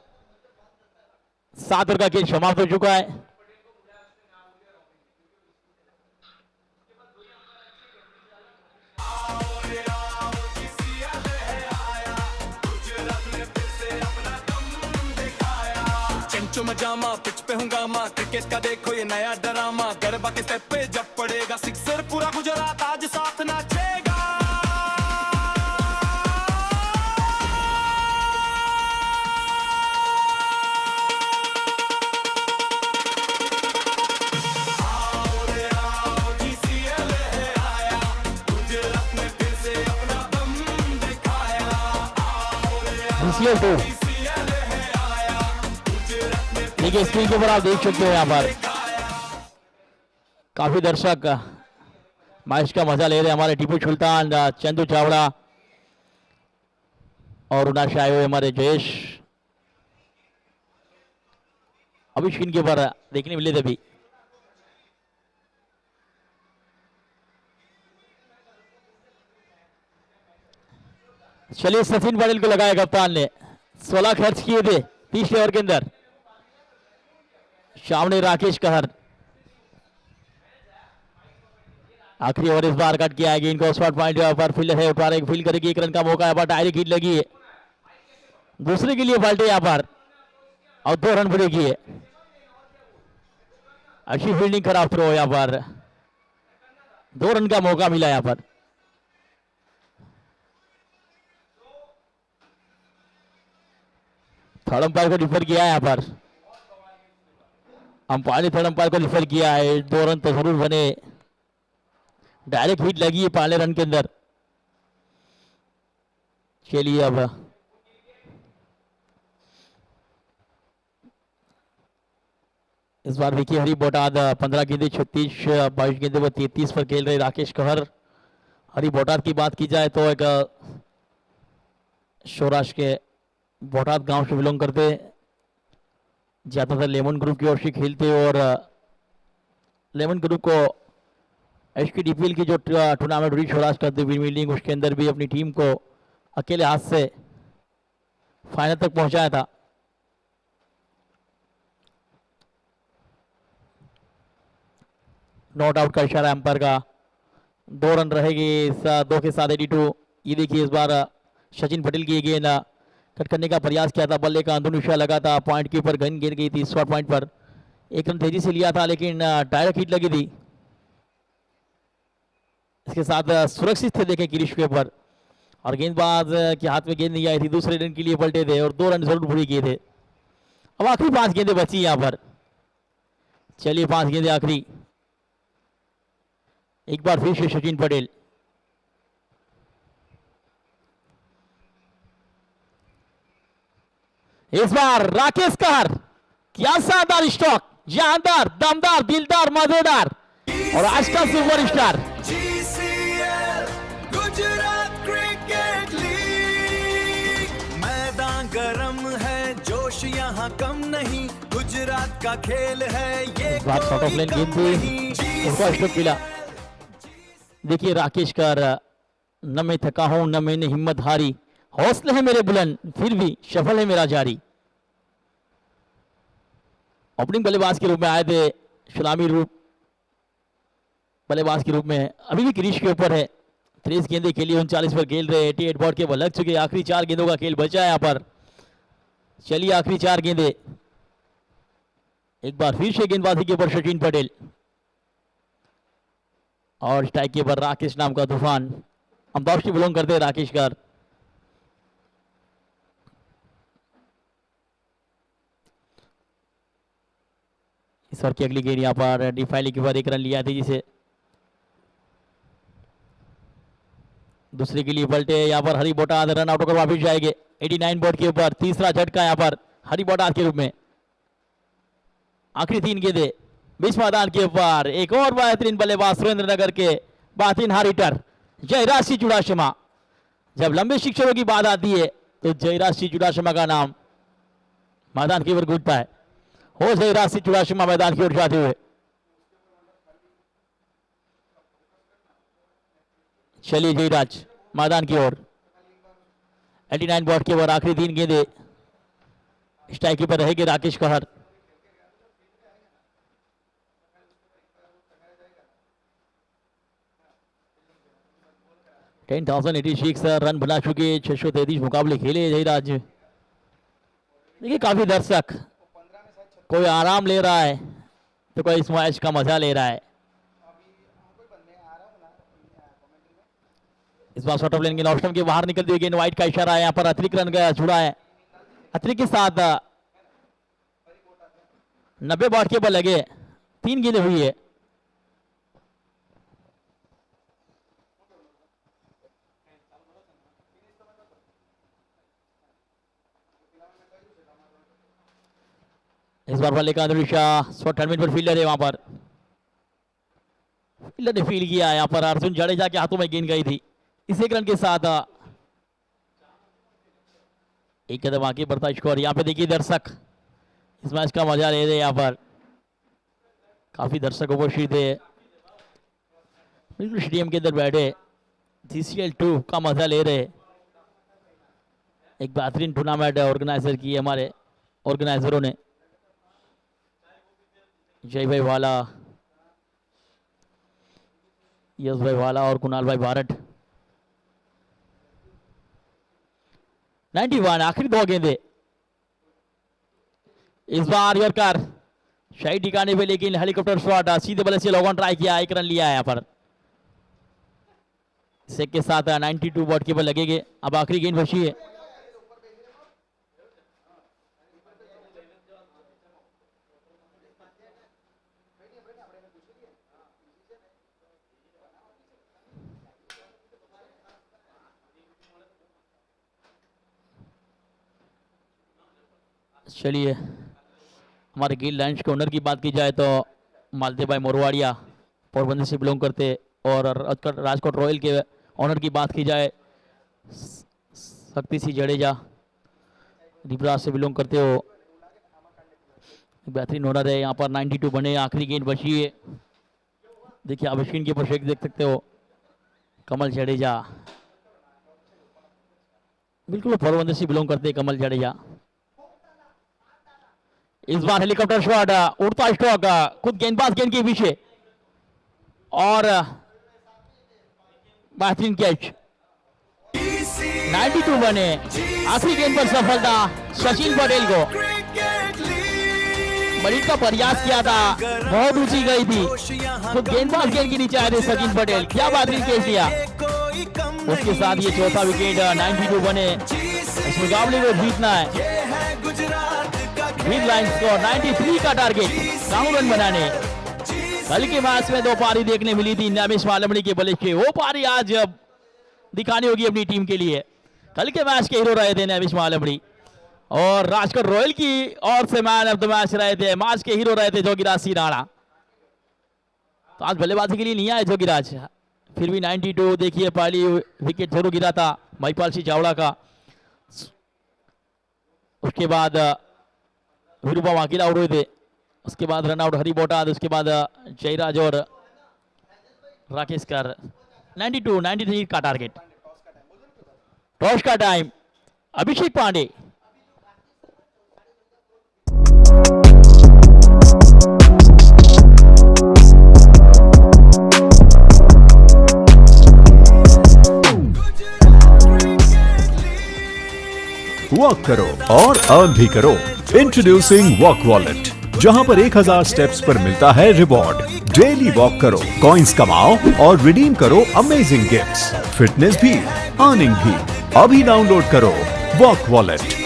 7 ओवर का खेल समाप्त हो चुका है। चुम जामा पिच पे हूँ गामा, क्रिकेट का देखो ये नया ड्रामा। गरबा के स्टेप पे जब पड़ेगा सिक्सर, पूरा गुजरात आज साथ नाचेगा। आओ रे आओ, GCL है आया, गुजरात ने फिर से अपना दम दिखाया। आओ रे आओ, देखिए स्क्रीन के ऊपर आप देख सकते हो यहाँ पर काफी दर्शक मैच का मजा ले रहे हैं। हमारे टीपू सुल्तान, चंदू चावड़ा और उना से आए हुए हमारे जयेश अभी स्क्रीन के ऊपर देखने मिले थे अभी। चलिए सचिन पटेल को लगाया कप्तान ने, 16 खर्च किए थे पिछले ओवर के अंदर। सामने राकेश कहर, आखिरी ओवर इस बार कट किया है। इनको शॉर्ट पॉइंट पर फील्ड है, उठा रहे, फील्ड करेगी, 1 रन का मौका है पर डायरेक्ट हिट लगी है। दूसरे के लिए पलटे यहाँ पर और 2 रन पूरे किए। अच्छी फील्डिंग, खराब थ्रो यहाँ पर, 2 रन का मौका मिला यहाँ पर। थर्ड अंपायर को डिफर किया है यहाँ पर, अंपायर ने थर्ड अंपायर को डिफर किया है। 2 रन तो जरूर बने, डायरेक्ट हिट लगी है पहले रन के अंदर। चलिए अब इस बार देखिए हरी बोटाद 15 गेंदे 36, 22 गेंदे पर 33 पर खेल रहे राकेश कहर। हरी बोटाद की बात की जाए तो एक सौराष्ट्र के बोटाद गांव से बिलोंग करते, ज्यादातर लेमन ग्रुप की ओर से खेलते और लेमन ग्रुप को HKDPL की जो टूर्नामेंट हुई सौराष्ट्र करते लीग, उसके अंदर भी अपनी टीम को अकेले हाथ से फाइनल तक पहुंचाया था। नॉट आउट का इशारा एम्पायर का, 2 रन रहेगी इस 2 के साथ 82। ये देखिए इस बार सचिन पटेल की गेंद कट करने का प्रयास किया था, बल्ले का अंदर निशान लगा था, पॉइंट के ऊपर गेंद गिर गई थी शॉर्ट पॉइंट पर। 1 रन तेजी से लिया था लेकिन डायरेक्ट हिट लगी थी। इसके साथ सुरक्षित थे देखें क्रीज के ऊपर, और गेंदबाज के हाथ में गेंद नहीं आई थी, दूसरे रन के लिए पलटे थे और 2 रन जरूर पूरी किए थे। अब आखिरी 5 गेंदें बची यहाँ पर। चलिए 5 गेंदें आखिरी। एक बार फिर से सचिन पटेल। इस बार राकेश कहर, क्या शानदार स्ट्रोक, जानदार, दमदार, दिलदार, मजेदार और आज का superstar. GCL Gujarat cricket league, मैदान गरम है, जोश यहाँ कम नहीं, गुजरात का खेल है ये बात शॉर्ट ऑफ लेन गेंद थी, उसको स्ट्रोक मिला। देखिए राकेश कहर, न मैं थका हूं न मैंने हिम्मत हारी, हौसले हैं मेरे बुलंद फिर भी सफल है मेरा जारी। ओपनिंग बल्लेबाज के रूप में आए थे सलामी रूप बल्लेबाज के रूप में, अभी भी क्रीज के ऊपर है। 30 गेंदें खेली, 39 पर खेल रहे, 88 बॉल के बल लग चुके। आखिरी 4 गेंदों का खेल बचा है यहाँ पर। चलिए आखिरी 4 गेंदें। एक बार फिर से गेंदबाजी के ऊपर सचिन पटेल और स्ट्राइक के ऊपर राकेश नाम का तूफान। अहमदाबाद से बिलोंग करते हैं राकेश कहर। इस ओवर की अगली गेंद यहाँ पर डिफाइली के बाद 1 रन लिया था, जिसे दूसरे के लिए पलटे यहाँ पर हरी बोटाद रन आउट होकर वापस जाएंगे। 89 बॉल के ऊपर तीसरा झटका यहाँ पर हरी बोटाद के रूप में। आखिरी 3 गेंदें बीच मैदान के ऊपर। एक और बेहतरीन बल्लेबाज सुरेंद्रनगर के बेहतरीन हारिटर जयराज सिंह चुडासमा। जब लंबे शिक्षकों की बात आती है तो जयराज सिंह चुडासमा का नाम मैदान की ओर गूंजता है। हो जयराज सिंह चुडासमा मैदान की ओर जाते हुए। चलिए जयराज मैदान की ओर। 89 बॉल के ओवर आखिरी 3 गेंदें। स्ट्राइक पर रहेंगे राकेश कहर। टेन 1086 रन बना चुके, 633 मुकाबले खेले जयराज। देखिए काफी दर्शक, कोई आराम ले रहा है तो कोई इस मैच का मजा ले रहा है। इस बार शॉर्ट ऑफ लेन के ऑप्शन के बाहर निकलती हुई गेंद, वाइट का इशारा है। यहाँ पर अतिरिक्त रन का छुड़ा है। अतिरिक्त के साथ 90 बॉल के बल लगे, 3 गेंदें हुई है। इस बार बल्ले का अंदर शॉर्ट टर्मिन पर फील्डर है। वहां पर फील्डर ने फील्ड किया। यहाँ पर अर्जुन जडेजा के हाथों में गेंद गई थी। इस 1 रन के साथ 1 कदम आगे बढ़ता स्कोर। यहाँ पे देखिए दर्शक इस मैच का मजा ले रहे। यहाँ पर काफी दर्शक उपस्थित है, बिल्कुल स्टेडियम के अंदर बैठे GCL 2 का मजा ले रहे। एक बेहतरीन टूर्नामेंट ऑर्गेनाइजर की हमारे ऑर्गेनाइजरों ने, जय भाई वाला, यश भाई वाला और कुणाल भाई भारत। 91 आखिरी 2 गेंदें। इस बार यॉर्कर सही ठिकाने पे, लेकिन हेलीकॉप्टर शॉट सीधे बल्ले से लॉग ट्राई किया। 1 रन लिया है यहाँ पर। इस के साथ 92 बॉल के बल लगेंगे। अब आखिरी गेंद बची है। चलिए हमारे गिल लाइन्स के ओनर की बात की जाए तो मालदेव भाई मोरवाड़िया पोरबंदर से बिलोंग करते, और राजकोट रॉयल के ओनर की बात की जाए शक्ति सिंह जडेजा रिबराज से बिलोंग करते हो। बेहतरीन ओनर है। यहाँ पर 92 बने। आखिरी गेंद बची है। देखिए आप स्क्रीन के ऊपर शेक देख सकते हो। कमल जडेजा, बिल्कुल पोरबंदर से बिलोंग करते कमल जडेजा। इस बार हेलीकॉप्टर शॉट, उड़ता स्ट्रोक, खुद गेंदबाज गेंद के पीछे और बेहतरीन कैच। 92 बने। आखिरी गेंद पर सफलता सचिन पटेल को। बड़ी का प्रयास किया था, बहुत ऊंची गई थी, खुद गेंदबाज गेंद के नीचे आए थे सचिन पटेल। क्या बेहतरीन कैच दिया। उसके साथ ये चौथा विकेट 92 बने। इस मुकाबले को जीतना है। मिड लाइन स्कोर 93 का टारगेट, 9 रन बनाने। कल के मैच में 2 पारी देखने मिली थी नेमिश मालमणी के बल्ले के, वो पारी आज दिखानी होगी अपनी टीम के लिए। कल के मैच के हीरो रहे थे नेमिश मालमणी और राजकोट रॉयल की ओर से मैन ऑफ द मैच रहे थे, मैच के हीरो रहे थे जोगिराज सिंह राणा। तो आज बल्लेबाजी के लिए नहीं आए जोगिराज, फिर भी 92 देखिए पहली विकेट जरूर गिरा था महिपाल सिंह चावड़ा का। उसके बाद विरूपा वाकिल आउट हुए थे, उसके बाद रन आउट हरी बोटाद, उसके बाद जयराज और राकेश कर। 92 93 का टारगेट। टॉस का टाइम, अभिषेक पांडे। वॉक करो और अर्न भी करो। इंट्रोड्यूसिंग वॉक वॉलेट, जहां पर 1000 स्टेप्स पर मिलता है रिवॉर्ड। डेली वॉक करो, कॉइंस कमाओ और रिडीम करो अमेजिंग गिफ्ट्स। फिटनेस भी, अर्निंग भी। अभी डाउनलोड करो वॉक वॉलेट।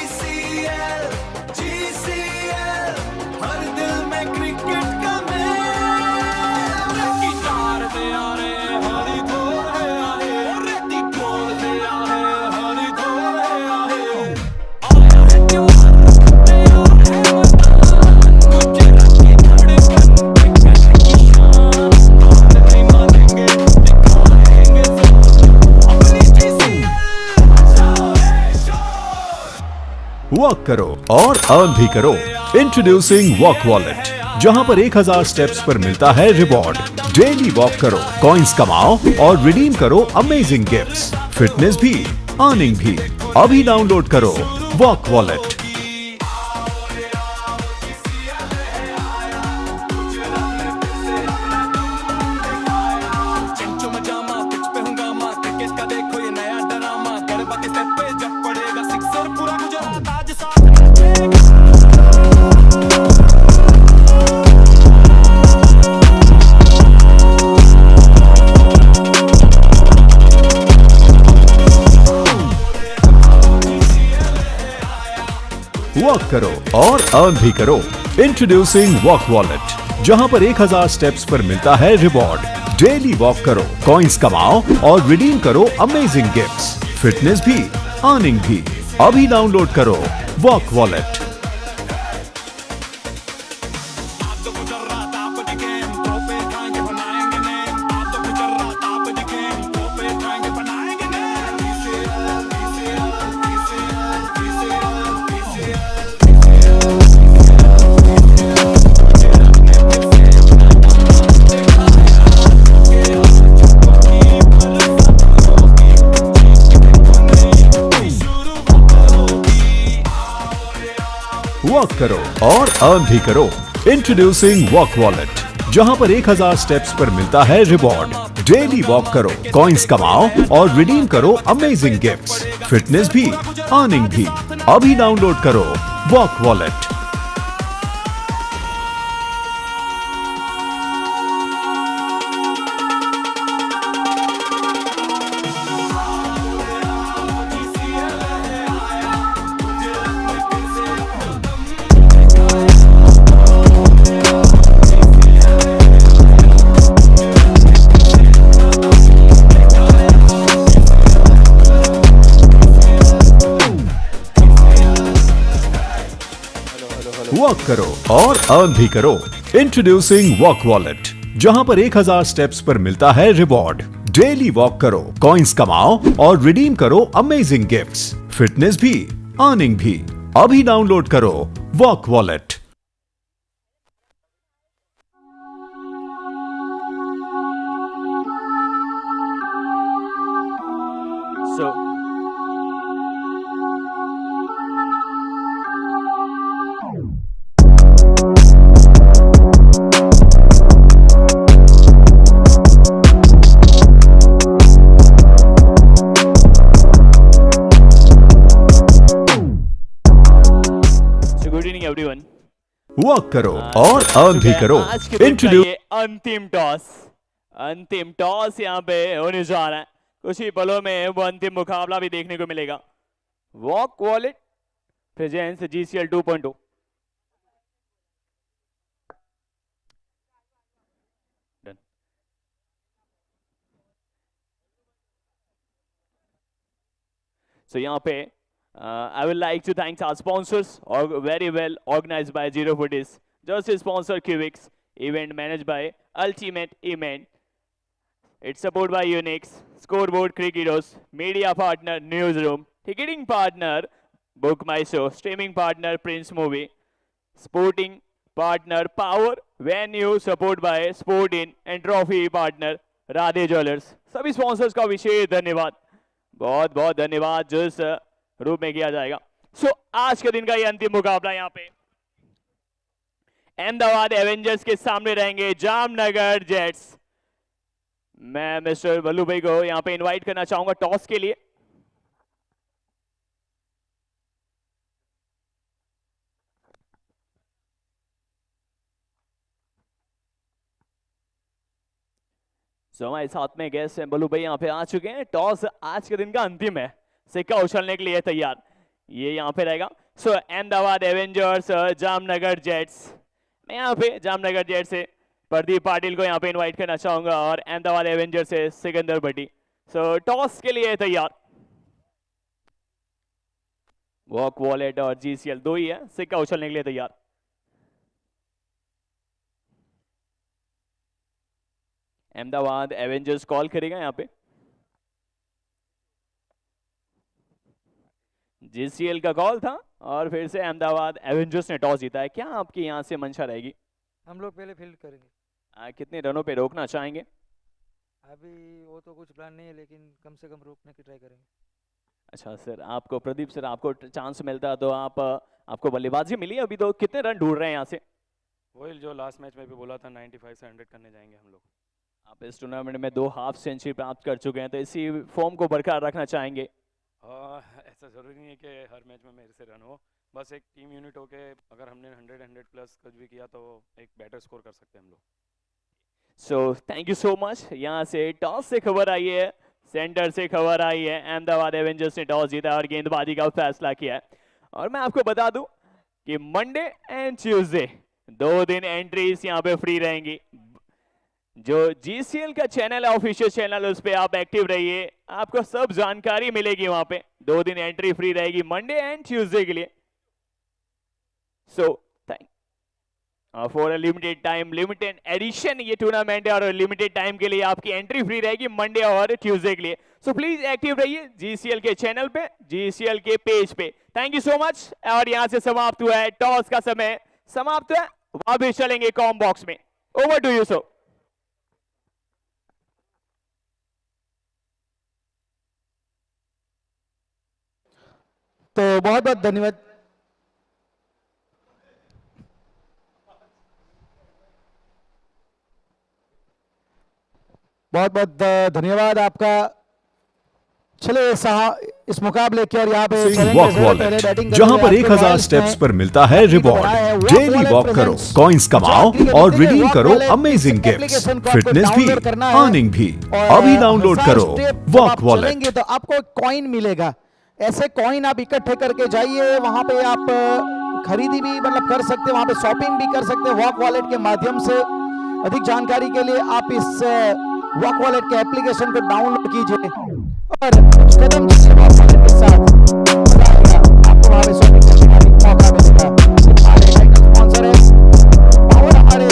वॉक करो और अर्न भी करो। इंट्रोड्यूसिंग वॉक वॉलेट, जहां पर 1000 स्टेप्स पर मिलता है रिवॉर्ड। डेली वॉक करो, कॉइंस कमाओ और रिडीम करो अमेजिंग गिफ्ट्स। फिटनेस भी, अर्निंग भी। अभी डाउनलोड करो वॉक वॉलेट। वॉक करो और अर्न भी करो। इंट्रोड्यूसिंग वॉक वॉलेट, जहां पर 1000 स्टेप्स पर मिलता है रिवॉर्ड। डेली वॉक करो, कॉइंस कमाओ और रिडीम करो अमेजिंग गिफ्ट्स। फिटनेस भी, अर्निंग भी। अभी डाउनलोड करो वॉक वॉलेट। वॉक करो और अर्न भी करो। इंट्रोड्यूसिंग वॉक वॉलेट, जहां पर 1000 स्टेप्स पर मिलता है रिवॉर्ड। डेली वॉक करो, कॉइंस कमाओ और रिडीम करो अमेजिंग गिफ्ट्स। फिटनेस भी, अर्निंग भी। अभी डाउनलोड करो वॉक वॉलेट। वॉक करो और अर्न भी करो। इंट्रोड्यूसिंग वॉक वॉलेट, जहां पर 1000 स्टेप्स पर मिलता है रिवॉर्ड। डेली वॉक करो, कॉइंस कमाओ और रिडीम करो अमेजिंग गिफ्ट्स। फिटनेस भी, अर्निंग भी। अभी डाउनलोड करो वॉक वॉलेट। एवरीवन, वॉक करो और अर्न भी करो। अंतिम टॉस यहाँ पे होने जा रहा है। कुछ ही पलों में वो अंतिम मुकाबला भी देखने को मिलेगा। Walk wallet presence GCL 2.0। So यहाँ पे I would like to thank our sponsors, very well organized by Zero Footage, just sponsor Cubix, event managed by Ultimate Event. It's supported by Unix, Scoreboard Cricketos, media partner Newsroom, ticketing partner Book My Show, streaming partner Prince Movie, sporting partner Power, venue support by Sportin and trophy partner Radhe Jewelers. सभी sponsors का विशेष धन्यवाद, बहुत बहुत धन्यवाद जो इस रूप में किया जाएगा। सो आज के दिन का ये अंतिम मुकाबला यहाँ पे अहमदाबाद एवेंजर्स के सामने रहेंगे जामनगर जेट्स। मैं मिस्टर वल्लू भाई को यहाँ पे इनवाइट करना चाहूंगा टॉस के लिए। हमारे साथ में गेस्ट हैं बल्लू भाई यहाँ पे आ चुके हैं। टॉस आज के दिन का अंतिम है, सिक्का उछलने के लिए तैयार, ये यहाँ पे रहेगा। सो अहमदाबाद एवेंजर्स जामनगर जेट्स। मैं यहाँ पे जामनगर जेट्स से प्रदीप पाटिल को यहाँ पे इनवाइट करना चाहूंगा और अहमदाबाद एवेंजर्स से सिकंदर भट्टी। सो टॉस के लिए तैयार। वॉक वॉलेट और GCL दो ही है, सिक्का उछलने के लिए तैयार। अहमदाबाद एवेंजर्स कॉल करेगा यहाँ पे। GCL का कॉल था और फिर से अहमदाबाद एवेंजर्स ने टॉस जीता है। क्या आपकी यहाँ से मंशा रहेगी? हम लोग पहले फील्ड करेंगे। कितने रनों पे रोकना चाहेंगे? अभी वो तो कुछ प्लान नहीं है, लेकिन कम से कम रोकने की ट्राई करेंगे। अच्छा सर, आपको प्रदीप सर आपको चांस मिलता तो आपको बल्लेबाजी मिली, अभी तो कितने रन ढूंढ रहे हैं यहाँ से? वही जो लास्ट मैच में भी बोला था 95 से 100 करने जाएंगे हम लोग। आप इस टूर्नामेंट में 2 हाफ सेंचुरी प्राप्त कर चुके हैं, तो इसी फॉर्म को बरकरार रखना चाहेंगे? ऐसा ज़रूरी नहीं है कि हर मैच में मेरे से रन हो, बस एक टीम यूनिट होके अगर हमने 100 प्लस कुछ भी किया तो एक बेटर स्कोर कर सकते हैं हम लोग। So thank you so much. यहाँ से टॉस से खबर आई है, सेंटर से खबर आई है, अहमदाबाद एवेंजर्स ने टॉस जीता और गेंदबाजी का फैसला किया है। और मैं आपको बता दूं कि मंडे एंड ट्यूसडे 2 दिन एंट्रीज यहाँ पे फ्री रहेंगी। जो GCL का चैनल है, ऑफिशियल चैनल, उस पर आप एक्टिव रहिए, आपको सब जानकारी मिलेगी वहां पे। 2 दिन एंट्री फ्री रहेगी मंडे एंड ट्यूसडे के लिए। So thank for a limited time, limited edition ये टूर्नामेंट है और लिमिटेड टाइम के लिए आपकी एंट्री फ्री रहेगी मंडे और ट्यूसडे के लिए। सो प्लीज एक्टिव रहिए GCL के चैनल पे, GCL के पेज पे। Thank you so much. और यहां से समाप्त हुआ है टॉस का समय, समाप्त हुआ। वापस चलेंगे कॉम बॉक्स में। Over to you so. तो बहुत बहुत धन्यवाद। बहुत बहुत धन्यवाद आपका। चले इस मुकाबले की और यहाँ पे वॉक वॉलेट, जहां पर 1000 स्टेप्स पर मिलता है रिवॉर्ड। डेली वॉक करो, कॉइंस कमाओ और रिडीम करो अमेजिंग गिफ्ट्स, फिटनेस भी, अर्निंग भी। अभी डाउनलोड करो वॉक वॉलेट। तो आपको कॉइन मिलेगा। ऐसे कॉइन आप इकट्ठे करके जाइए, वहां पे आप खरीदी भी मतलब कर सकते हैं, वहां पे शॉपिंग भी कर सकते हैं वॉक वॉलेट के माध्यम से। अधिक जानकारी के लिए आप इस वॉक वॉलेट के एप्लीकेशन को डाउनलोड कीजिए और कदम के साथ आपको वहां पे शॉपिंग करने का मौका मिलेगा। हमारे स्पॉन्सर है पावर, हमारे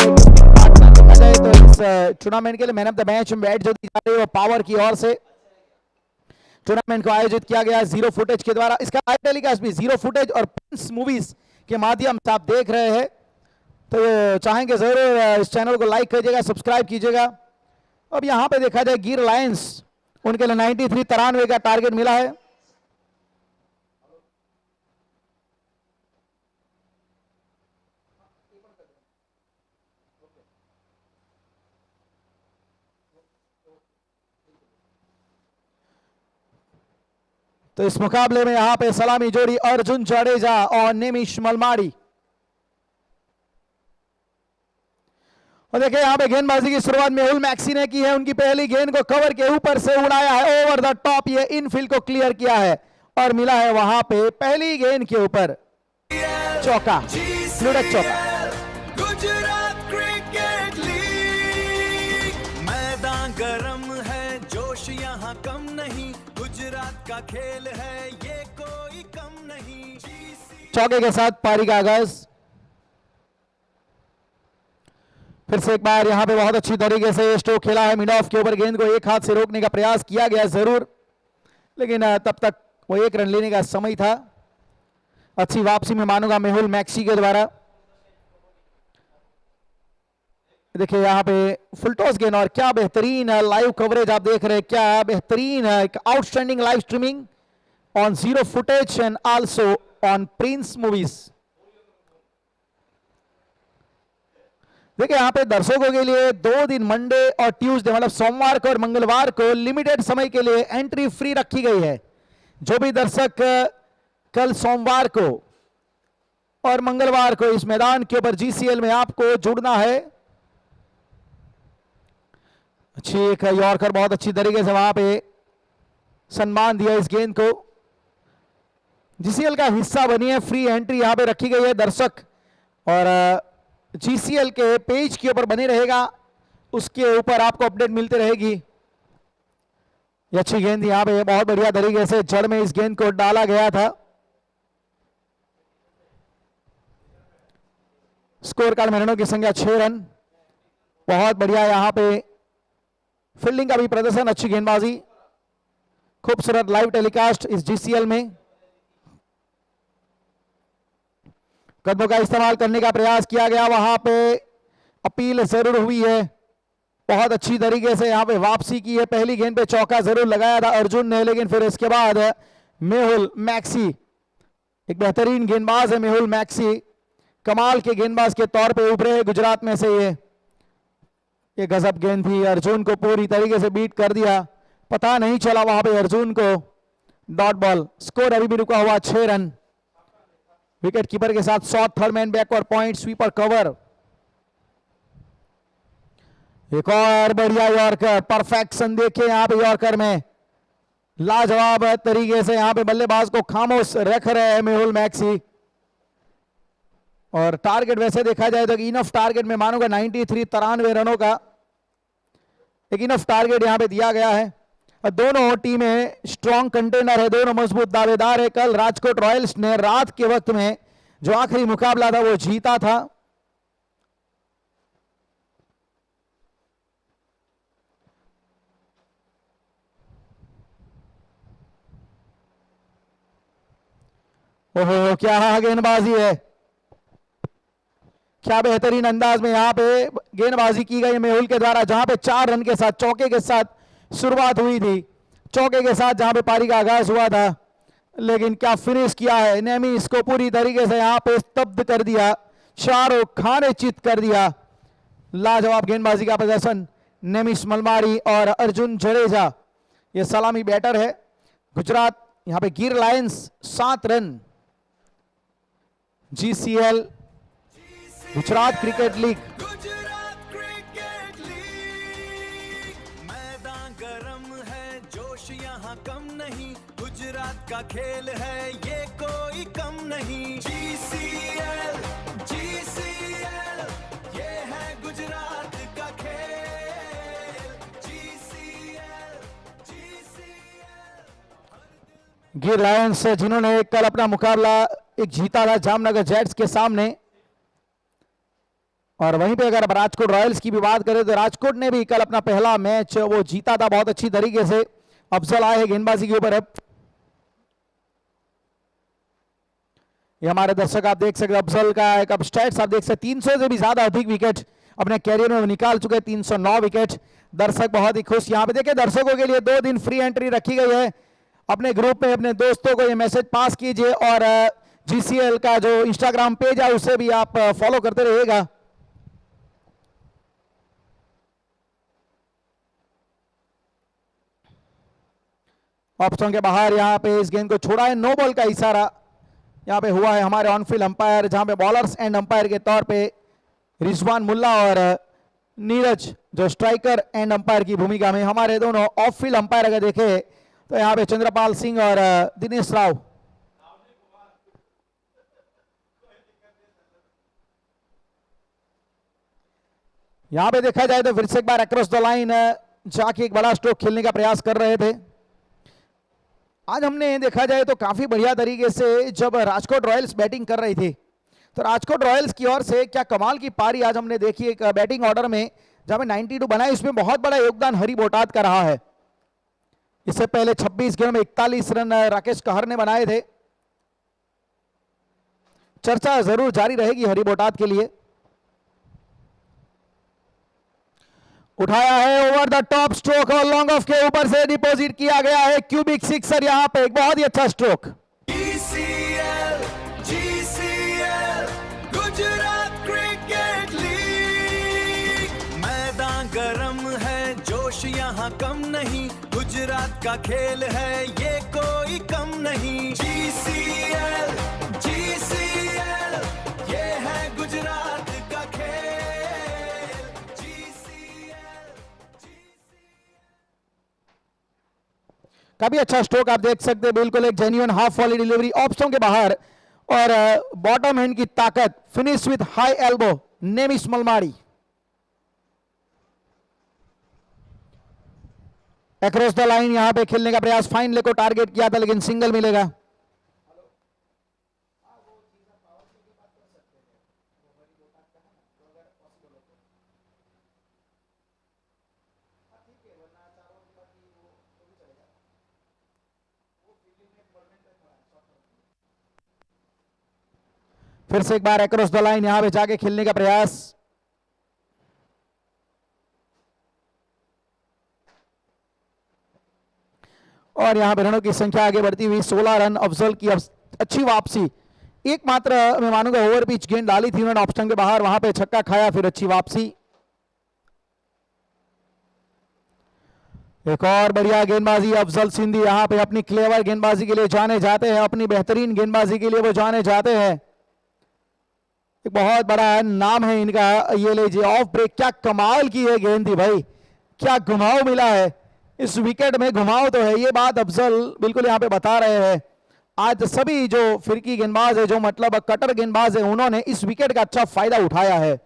पार्टनर देखा जाए तो इस टूर्नामेंट के लिए man of the match bat जो दी जा रही है वो पावर की ओर से टूर्नामेंट को आयोजित किया गया जीरो फुटेज के द्वारा। इसका लाइव टेलीकास्ट भी जीरो फुटेज और प्रिंस मूवीज के माध्यम से आप देख रहे हैं, तो चाहेंगे जरूर इस चैनल को लाइक कीजिएगा, सब्सक्राइब कीजिएगा। अब यहां पे देखा जाए गिर लायंस, उनके लिए 93 का टारगेट मिला है। तो इस मुकाबले में यहां पे सलामी जोड़ी अर्जुन जडेजा और निमिष मलमाड़ी। और देखिए यहाँ पे गेंदबाजी की शुरुआत मेहुल मैक्सी ने की है। उनकी पहली गेंद को कवर के ऊपर से उड़ाया है, ओवर द टॉप ये इनफील्ड को क्लियर किया है और मिला है वहां पे पहली गेंद के ऊपर चौका, लुढ़क चौका। गुजरात क्रिकेट लीग, मैदान गरम है, जोश यहाँ कम नहीं, गुजरात का खेल है ये कोई कम नहीं। चौके के साथ पारी का आगाज। फिर से एक बार यहां पे बहुत अच्छी तरीके से स्ट्रोक खेला है। मिड ऑफ के ऊपर गेंद को एक हाथ से रोकने का प्रयास किया गया जरूर, लेकिन तब तक वो एक रन लेने का समय था। अच्छी वापसी में मानूंगा मेहुल मैक्सी के द्वारा। देखिए यहाँ पे फुलटॉस गेंद और क्या बेहतरीन लाइव कवरेज आप देख रहे हैं, क्या बेहतरीन outstanding live streaming on zero footage and also on Prince movies. देखिए यहाँ पे दर्शकों के लिए 2 दिन मंडे और ट्यूसडे मतलब सोमवार को और मंगलवार को लिमिटेड समय के लिए एंट्री फ्री रखी गई है। जो भी दर्शक कल सोमवार को और मंगलवार को इस मैदान के ऊपर जीसीएल में आपको जुड़ना है। अच्छी एक यॉर्कर, बहुत अच्छी तरीके से वहां पे सम्मान दिया इस गेंद को। जीसीएल का हिस्सा बनी है, फ्री एंट्री यहां पे रखी गई है। दर्शक और जीसीएल के पेज के ऊपर बने रहेगा, उसके ऊपर आपको अपडेट मिलती रहेगी। ये अच्छी गेंद यहां पे बहुत बढ़िया तरीके से जड़ में इस गेंद को डाला गया था। स्कोर कार्ड में रनों की संख्या 6 रन। बहुत बढ़िया यहां पे फील्डिंग का भी प्रदर्शन, अच्छी गेंदबाजी, खूबसूरत लाइव टेलीकास्ट इस जीसीएल में। कदमों का इस्तेमाल करने का प्रयास किया गया, वहां पे अपील जरूर हुई है। बहुत अच्छी तरीके से यहां पे वापसी की है। पहली गेंद पे चौका जरूर लगाया था अर्जुन ने, लेकिन फिर इसके बाद मेहुल मैक्सी, एक बेहतरीन गेंदबाज है मेहुल मैक्सी, कमाल के गेंदबाज के तौर पे उभरे हैं गुजरात में से। ये गजब गेंद थी, अर्जुन को पूरी तरीके से बीट कर दिया, पता नहीं चला वहां पे अर्जुन को। डॉट बॉल, स्कोर अभी भी रुका हुआ 6 रन। विकेट कीपर के साथ shot, third man backward point, sweeper cover. एक और बढ़िया यॉर्कर, परफेक्शन देखिए यहां पे यॉर्कर में, लाजवाब तरीके से यहां पे बल्लेबाज को खामोश रख रहे हैं मेहुल मैक्सी। और टारगेट वैसे देखा जाए तो इनफ टारगेट में मानूंगा 93 रनों का एक इनफ टारगेट यहां पे दिया गया है। दोनों टीमें स्ट्रॉन्ग कंटेनर है, दोनों मजबूत दावेदार है। कल राजकोट रॉयल्स ने रात के वक्त में जो आखिरी मुकाबला था वो जीता था। ओहो क्या गेंदबाजी है, क्या बेहतरीन अंदाज में यहां पे गेंदबाजी की गई मेहुल के द्वारा, जहां पे 4 रन के साथ चौके के साथ शुरुआत हुई थी, चौके के साथ जहां पे पारी का आगाज हुआ था। लेकिन क्या फिनिश किया है नेमी, इसको पूरी तरीके से यहां पे स्तब्ध कर दिया, चारों खाने चित कर दिया। लाजवाब गेंदबाजी का प्रदर्शन नेमिस मलमारी और अर्जुन जडेजा, ये सलामी बैटर है। गुजरात यहां पे गिर Lions 7 run. GCL Gujarat cricket league, Gujarat cricket league, मैदान गरम है, जोश यहाँ कम नहीं, गुजरात का खेल है ये कोई कम नहीं। जीसीएल जीसीएल ये है गुजरात का खेल। जीसीएल जीसीएल गिर लायंस जिन्होंने कल अपना मुकाबला एक जीता था जामनगर जेट्स के सामने। और वहीं पे अगर राजकोट रॉयल्स की भी बात करें तो राजकोट ने भी कल अपना पहला मैच वो जीता था बहुत अच्छी तरीके से। अफजल आए हैं गेंदबाजी के ऊपर। अब ये हमारे दर्शक आप देख सकते हैं, अफजल का एक अब स्टैट्स आप देख सकते, 300 से भी ज्यादा अधिक विकेट अपने कैरियर में निकाल चुके हैं, 309 विकेट। दर्शक बहुत ही खुश। यहाँ पे देखिए दर्शकों के लिए 2 दिन फ्री एंट्री रखी गई है। अपने ग्रुप में अपने दोस्तों को ये मैसेज पास कीजिए और जीसीएल का जो इंस्टाग्राम पेज है उसे भी आप फॉलो करते रहिएगा। ऑप्शन के बाहर यहां पे इस गेंद को छोड़ा है, नो बॉल का इशारा यहां पे हुआ है हमारे ऑनफील्ड अंपायर, जहां पे बॉलर्स एंड अंपायर के तौर पे रिजवान मुल्ला और नीरज जो स्ट्राइकर एंड अंपायर की भूमिका में, हमारे दोनों ऑफ फील्ड अंपायर अगर देखे तो यहाँ पे चंद्रपाल सिंह और दिनेश राव। यहां पे देखा जाए तो फिर से एक बार अक्रॉस द लाइन जाके एक बड़ा स्ट्रोक खेलने का प्रयास कर रहे थे। आज हमने देखा जाए तो काफी बढ़िया तरीके से जब राजकोट रॉयल्स बैटिंग कर रही थी तो राजकोट रॉयल्स की ओर से क्या कमाल की पारी आज हमने देखी एक बैटिंग ऑर्डर में, जहां में 92 बनाए, इसमें बहुत बड़ा योगदान हरि बोटात का रहा है। इससे पहले 26 गेंद में 41 रन राकेश कहर ने बनाए थे। चर्चा जरूर जारी रहेगी हरि बोटात के लिए। उठाया है ओवर द टॉप स्ट्रोक और लॉन्ग ऑफ के ऊपर से डिपॉजिट किया गया है क्यूबिक सिक्सर, यहां पे एक बहुत ही अच्छा stroke. GCL Gujarat cricket league, मैदान गरम है, जोश यहाँ कम नहीं, गुजरात का खेल है ये कोई कम नहीं। GCL ये है गुजरात का खेल। काफी अच्छा स्ट्रोक आप देख सकते हैं, बिल्कुल एक genuine half volley delivery option के बाहर और बॉटम हैंड की ताकत, फिनिश विद हाई एल्बो, नेमिस मलमाड़ी। अक्रॉस द लाइन यहां पे खेलने का प्रयास, फाइन लेग को टारगेट किया था लेकिन सिंगल मिलेगा। फिर से एक बार अक्रॉस द लाइन यहां पे जाके खेलने का प्रयास। और यहां पे रनों की संख्या आगे बढ़ती हुई 16 रन। अफजल की अच्छी वापसी, एकमात्र मैं मानूंगा ओवर पिच गेंद डाली थी उन्होंने ऑप्शन के बाहर, वहां पे छक्का खाया, फिर अच्छी वापसी। एक और बढ़िया गेंदबाजी अफजल सिंधी, यहां पे अपनी क्लेवर गेंदबाजी के लिए जाने जाते हैं, अपनी बेहतरीन गेंदबाजी के लिए वो जाने जाते हैं। एक बहुत बड़ा नाम है इनका। ये लीजिए ऑफ ब्रेक, क्या कमाल की है गेंद थी भाई, क्या घुमाव मिला है इस विकेट में, घुमाव तो है, ये बात अफजल बिल्कुल यहां पे बता रहे हैं। आज सभी जो फिरकी गेंदबाज है, जो मतलब कटर गेंदबाज है, उन्होंने इस विकेट का अच्छा फायदा उठाया है।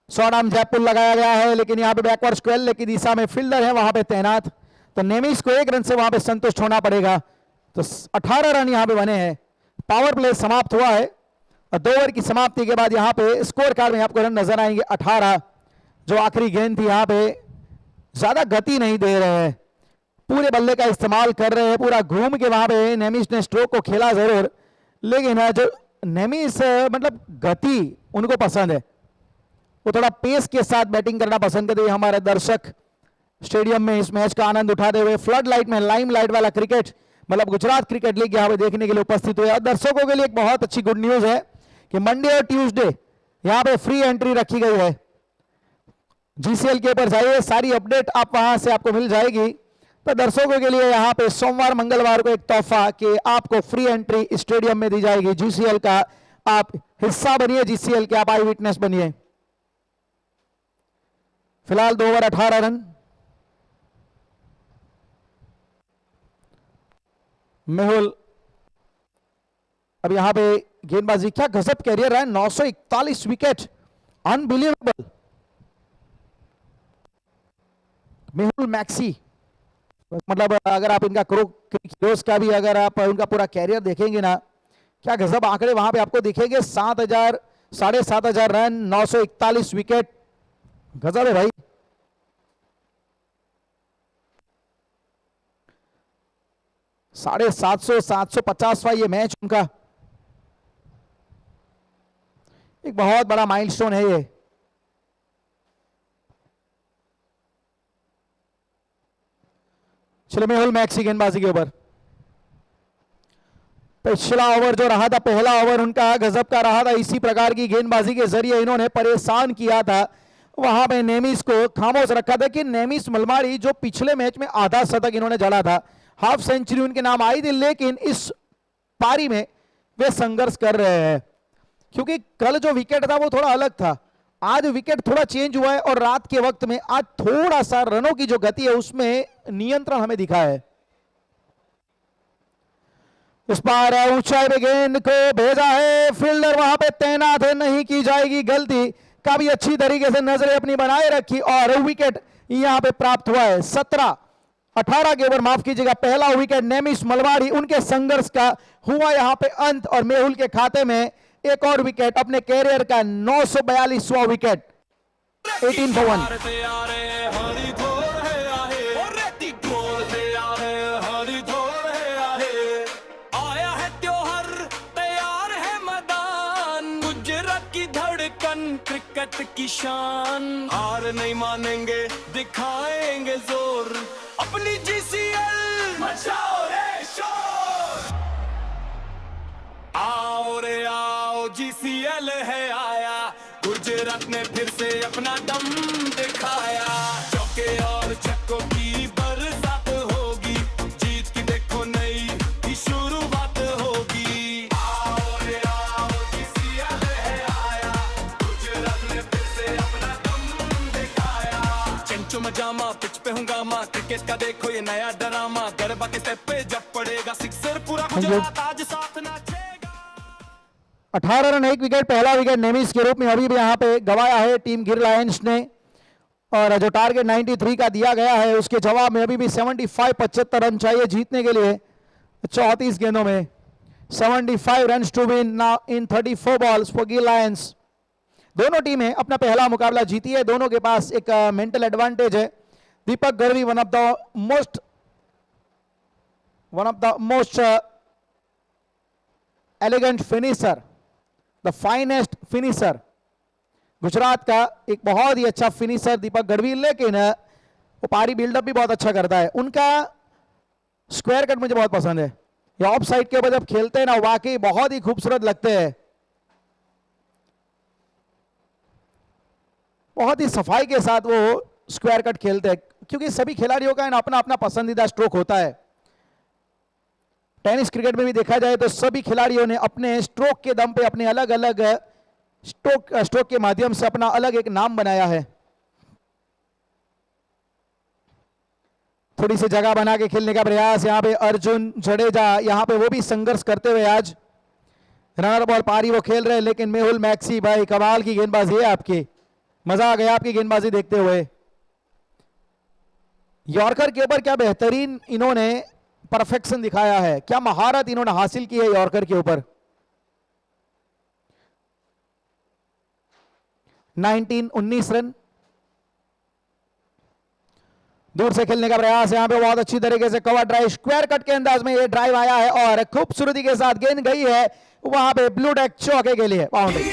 शॉर्ट आर्म जैप पुल लगाया गया है लेकिन यहां पे बैकवर्ड स्क्वेयर की दिशा में फील्डर है वहां पे तैनात, तो नेमिस को 1 रन से वहां पे संतुष्ट होना पड़ेगा। तो 18 रन यहां पे बने हैं। पावर प्ले समाप्त हुआ है और 2 ओवर की समाप्ति के बाद यहां पे स्कोर कार्ड में आपको रन नजर आएंगे 18। जो आखिरी गेंद थी यहां पे ज्यादा गति नहीं दे रहे हैं, पूरे बल्ले का इस्तेमाल कर रहे हैं, पूरा घूम के वहां पे नेमिस ने स्ट्रोक को खेला जरूर, लेकिन जो नेमिस मतलब गति उनको पसंद है, वो थोड़ा पेस के साथ बैटिंग करना पसंद करते हैं। हमारे दर्शक स्टेडियम में इस मैच का आनंद उठाते हुए फ्लड लाइट में लाइम लाइट वाला क्रिकेट मतलब गुजरात क्रिकेट लीग यहाँ पे देखने के लिए उपस्थित हुए। और दर्शकों के लिए एक बहुत अच्छी गुड न्यूज है कि मंडे और ट्यूसडे यहाँ पे फ्री एंट्री रखी गई है। जीसीएल के ऊपर जाइए, सारी अपडेट आप वहां से आपको मिल जाएगी। तो दर्शकों के लिए यहाँ पे सोमवार मंगलवार को एक तोहफा कि आपको फ्री एंट्री स्टेडियम में दी जाएगी। जीसीएल का आप हिस्सा बनिए, जीसीएल के आप आई विटनेस बनिए। फिलहाल 2 ओवर 18 रन। मेहुल अब यहां पे गेंदबाजी, क्या गजब कैरियर है, 941 विकेट, अनबिलीवेबल। मेहुल मैक्सी, मतलब अगर आप इनका क्रिकेट का भी अगर आप उनका पूरा कैरियर देखेंगे ना, क्या गजब आंकड़े वहां पे आपको दिखेंगे। 7,000 7,500 रन, 941 विकेट, गजब है भाई। साढ़े 750वां ये मैच उनका, एक बहुत बड़ा माइलस्टोन है ये। चलो मेहुल मैक्सी गेंदबाजी के ऊपर। पिछला ओवर जो रहा था, पहला ओवर उनका गजब का रहा था, इसी प्रकार की गेंदबाजी के जरिए इन्होंने परेशान किया था। वहां पे नेमिस को खामोश रखा था कि नेमिस मलमाड़ी जो पिछले मैच में आधा शतक इन्होंने जड़ा था, हाफ सेंचुरी उनके नाम आई थी, लेकिन इस पारी में वे संघर्ष कर रहे हैं, क्योंकि कल जो विकेट था वो थोड़ा अलग था, आज विकेट थोड़ा चेंज हुआ है और रात के वक्त में आज थोड़ा सा रनों की जो गति है उसमें नियंत्रण हमें दिखा है। उस पार ऊंचाई पे गेंद को भेजा है, फील्डर वहां पे तैनात है, नहीं की जाएगी गलती, काफी अच्छी तरीके से नजरें अपनी बनाए रखी और विकेट यहां पे प्राप्त हुआ है। 17-18 के ओवर, माफ कीजिएगा, पहला विकेट नेमिस मलवाड़ी, उनके संघर्ष का हुआ यहां पे अंत और मेहुल के खाते में एक और विकेट, अपने कैरियर का 942वां विकेट। 18 for 1। आया है त्योहार, तैयार है मैदान, गुजरात की धड़कन, क्रिकेट की शान, हार नहीं मानेंगे, दिखाएंगे जोर, अपनी जीसीएल मचाओ रे शोर। आओ रे आओ, जीसीएल है आया, गुजरात ने फिर से अपना दम दिखाया, चौके और छक्कों की बरसात होगी, जीत की देखो नई की शुरुआत होगी। आओ रे आओ, जीसीएल है आया, गुजरात ने फिर से अपना दम दिखाया, चंचू मजामा, पिच पे हंगामा, क्रिकेट का देखो ये नया ड्रामा, गरबा के स्टेप पे जब पड़ेगा सिक्सर, पूरा गुजरात आज साथ नाचेगा। 18 रन 1 विकेट, पहला विकेट नेमिस के रूप में अभी भी यहाँ पे गवाया है टीम गिर लायंस ने, और जो टारगेट 93 का दिया गया है उसके जवाब में अभी भी 75 रन चाहिए जीतने के लिए 34 गेंदों में। 75 runs to win now in 34 balls for Gir lions. दोनों टीमें अपना पहला मुकाबला जीती है, दोनों के पास एक मेंटल एडवांटेज है। Deepak Gadhvi one of the most elegant finisher, the finest finisher, Gujarat का एक बहुत ही अच्छा फिनिशर दीपक गढ़वी, लेकिन वो पारी बिल्डअप भी बहुत अच्छा करता है। उनका स्क्वायर कट मुझे बहुत पसंद है, या ऑफ साइड के ऊपर जब खेलते हैं ना वाकई बहुत ही खूबसूरत लगते हैं, बहुत ही सफाई के साथ वो स्क्वायर कट खेलते हैं, क्योंकि सभी खिलाड़ियों का अपना अपना पसंदीदा स्ट्रोक होता है। टेनिस क्रिकेट में भी देखा जाए तो सभी खिलाड़ियों ने अपने स्ट्रोक के दम पे अपने अलग अलग स्ट्रोक के माध्यम से अपना अलग एक नाम बनाया है। थोड़ी सी जगह बना के खेलने का प्रयास, यहाँ पे अर्जुन जडेजा यहाँ पे वो भी संघर्ष करते हुए आज रनर बॉल पारी वो खेल रहे हैं, लेकिन मेहुल मैक्सी भाई कमाल की गेंदबाजी है आपकी, मजा आ गया आपकी गेंदबाजी देखते हुए। यॉर्कर के ऊपर क्या बेहतरीन इन्होंने परफेक्शन दिखाया है, क्या महारत इन्होंने हासिल की है यॉर्कर के ऊपर। 19 रन, दूर से खेलने का प्रयास, यहां पे बहुत अच्छी तरीके से कवर ड्राइव, स्क्वायर कट के अंदाज में ये ड्राइव आया है और खूबसूरती के साथ गेंद गई है वहां पे ब्लू डेक चौके के लिए, बाउंड्री।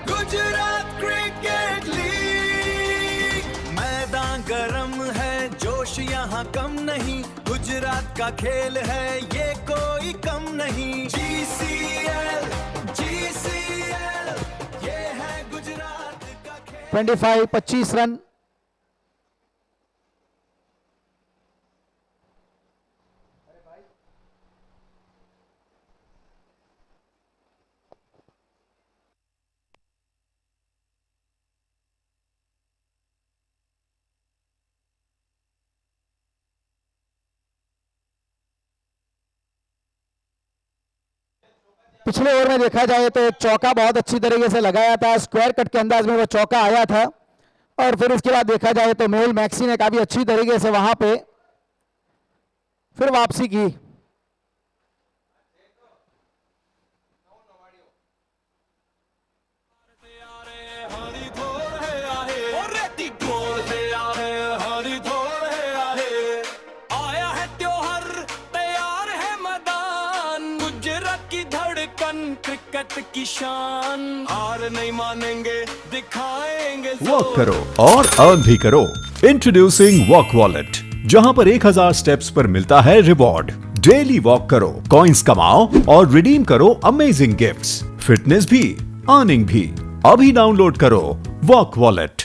गुजरात क्रिकेट लीग, मैदान गरम है, जोश यहाँ कम नहीं, गुजरात का खेल है ये कोई कम नहीं। जीसीएल ये है गुजरात का खेल। 25 रन, पिछले ओवर में देखा जाए तो एक चौका बहुत अच्छी तरीके से लगाया था, स्क्वायर कट के अंदाज में वो चौका आया था, और फिर उसके बाद देखा जाए तो मेहुल मैक्सी ने काफी अच्छी तरीके से वहां पे फिर वापसी की। आया है त्योहार, तैयार है मैदान, गुजरात की धड़कन, क्रिकेट की शान, हार नहीं मानेंगे, दिखाएंगे वॉक करो और अर्न भी करो। इंट्रोड्यूसिंग वॉक वॉलेट, जहां पर 1000 स्टेप्स पर मिलता है रिवॉर्ड। डेली वॉक करो, कॉइंस कमाओ और रिडीम करो अमेजिंग गिफ्ट्स, फिटनेस भी, अर्निंग भी। अभी डाउनलोड करो walk wallet.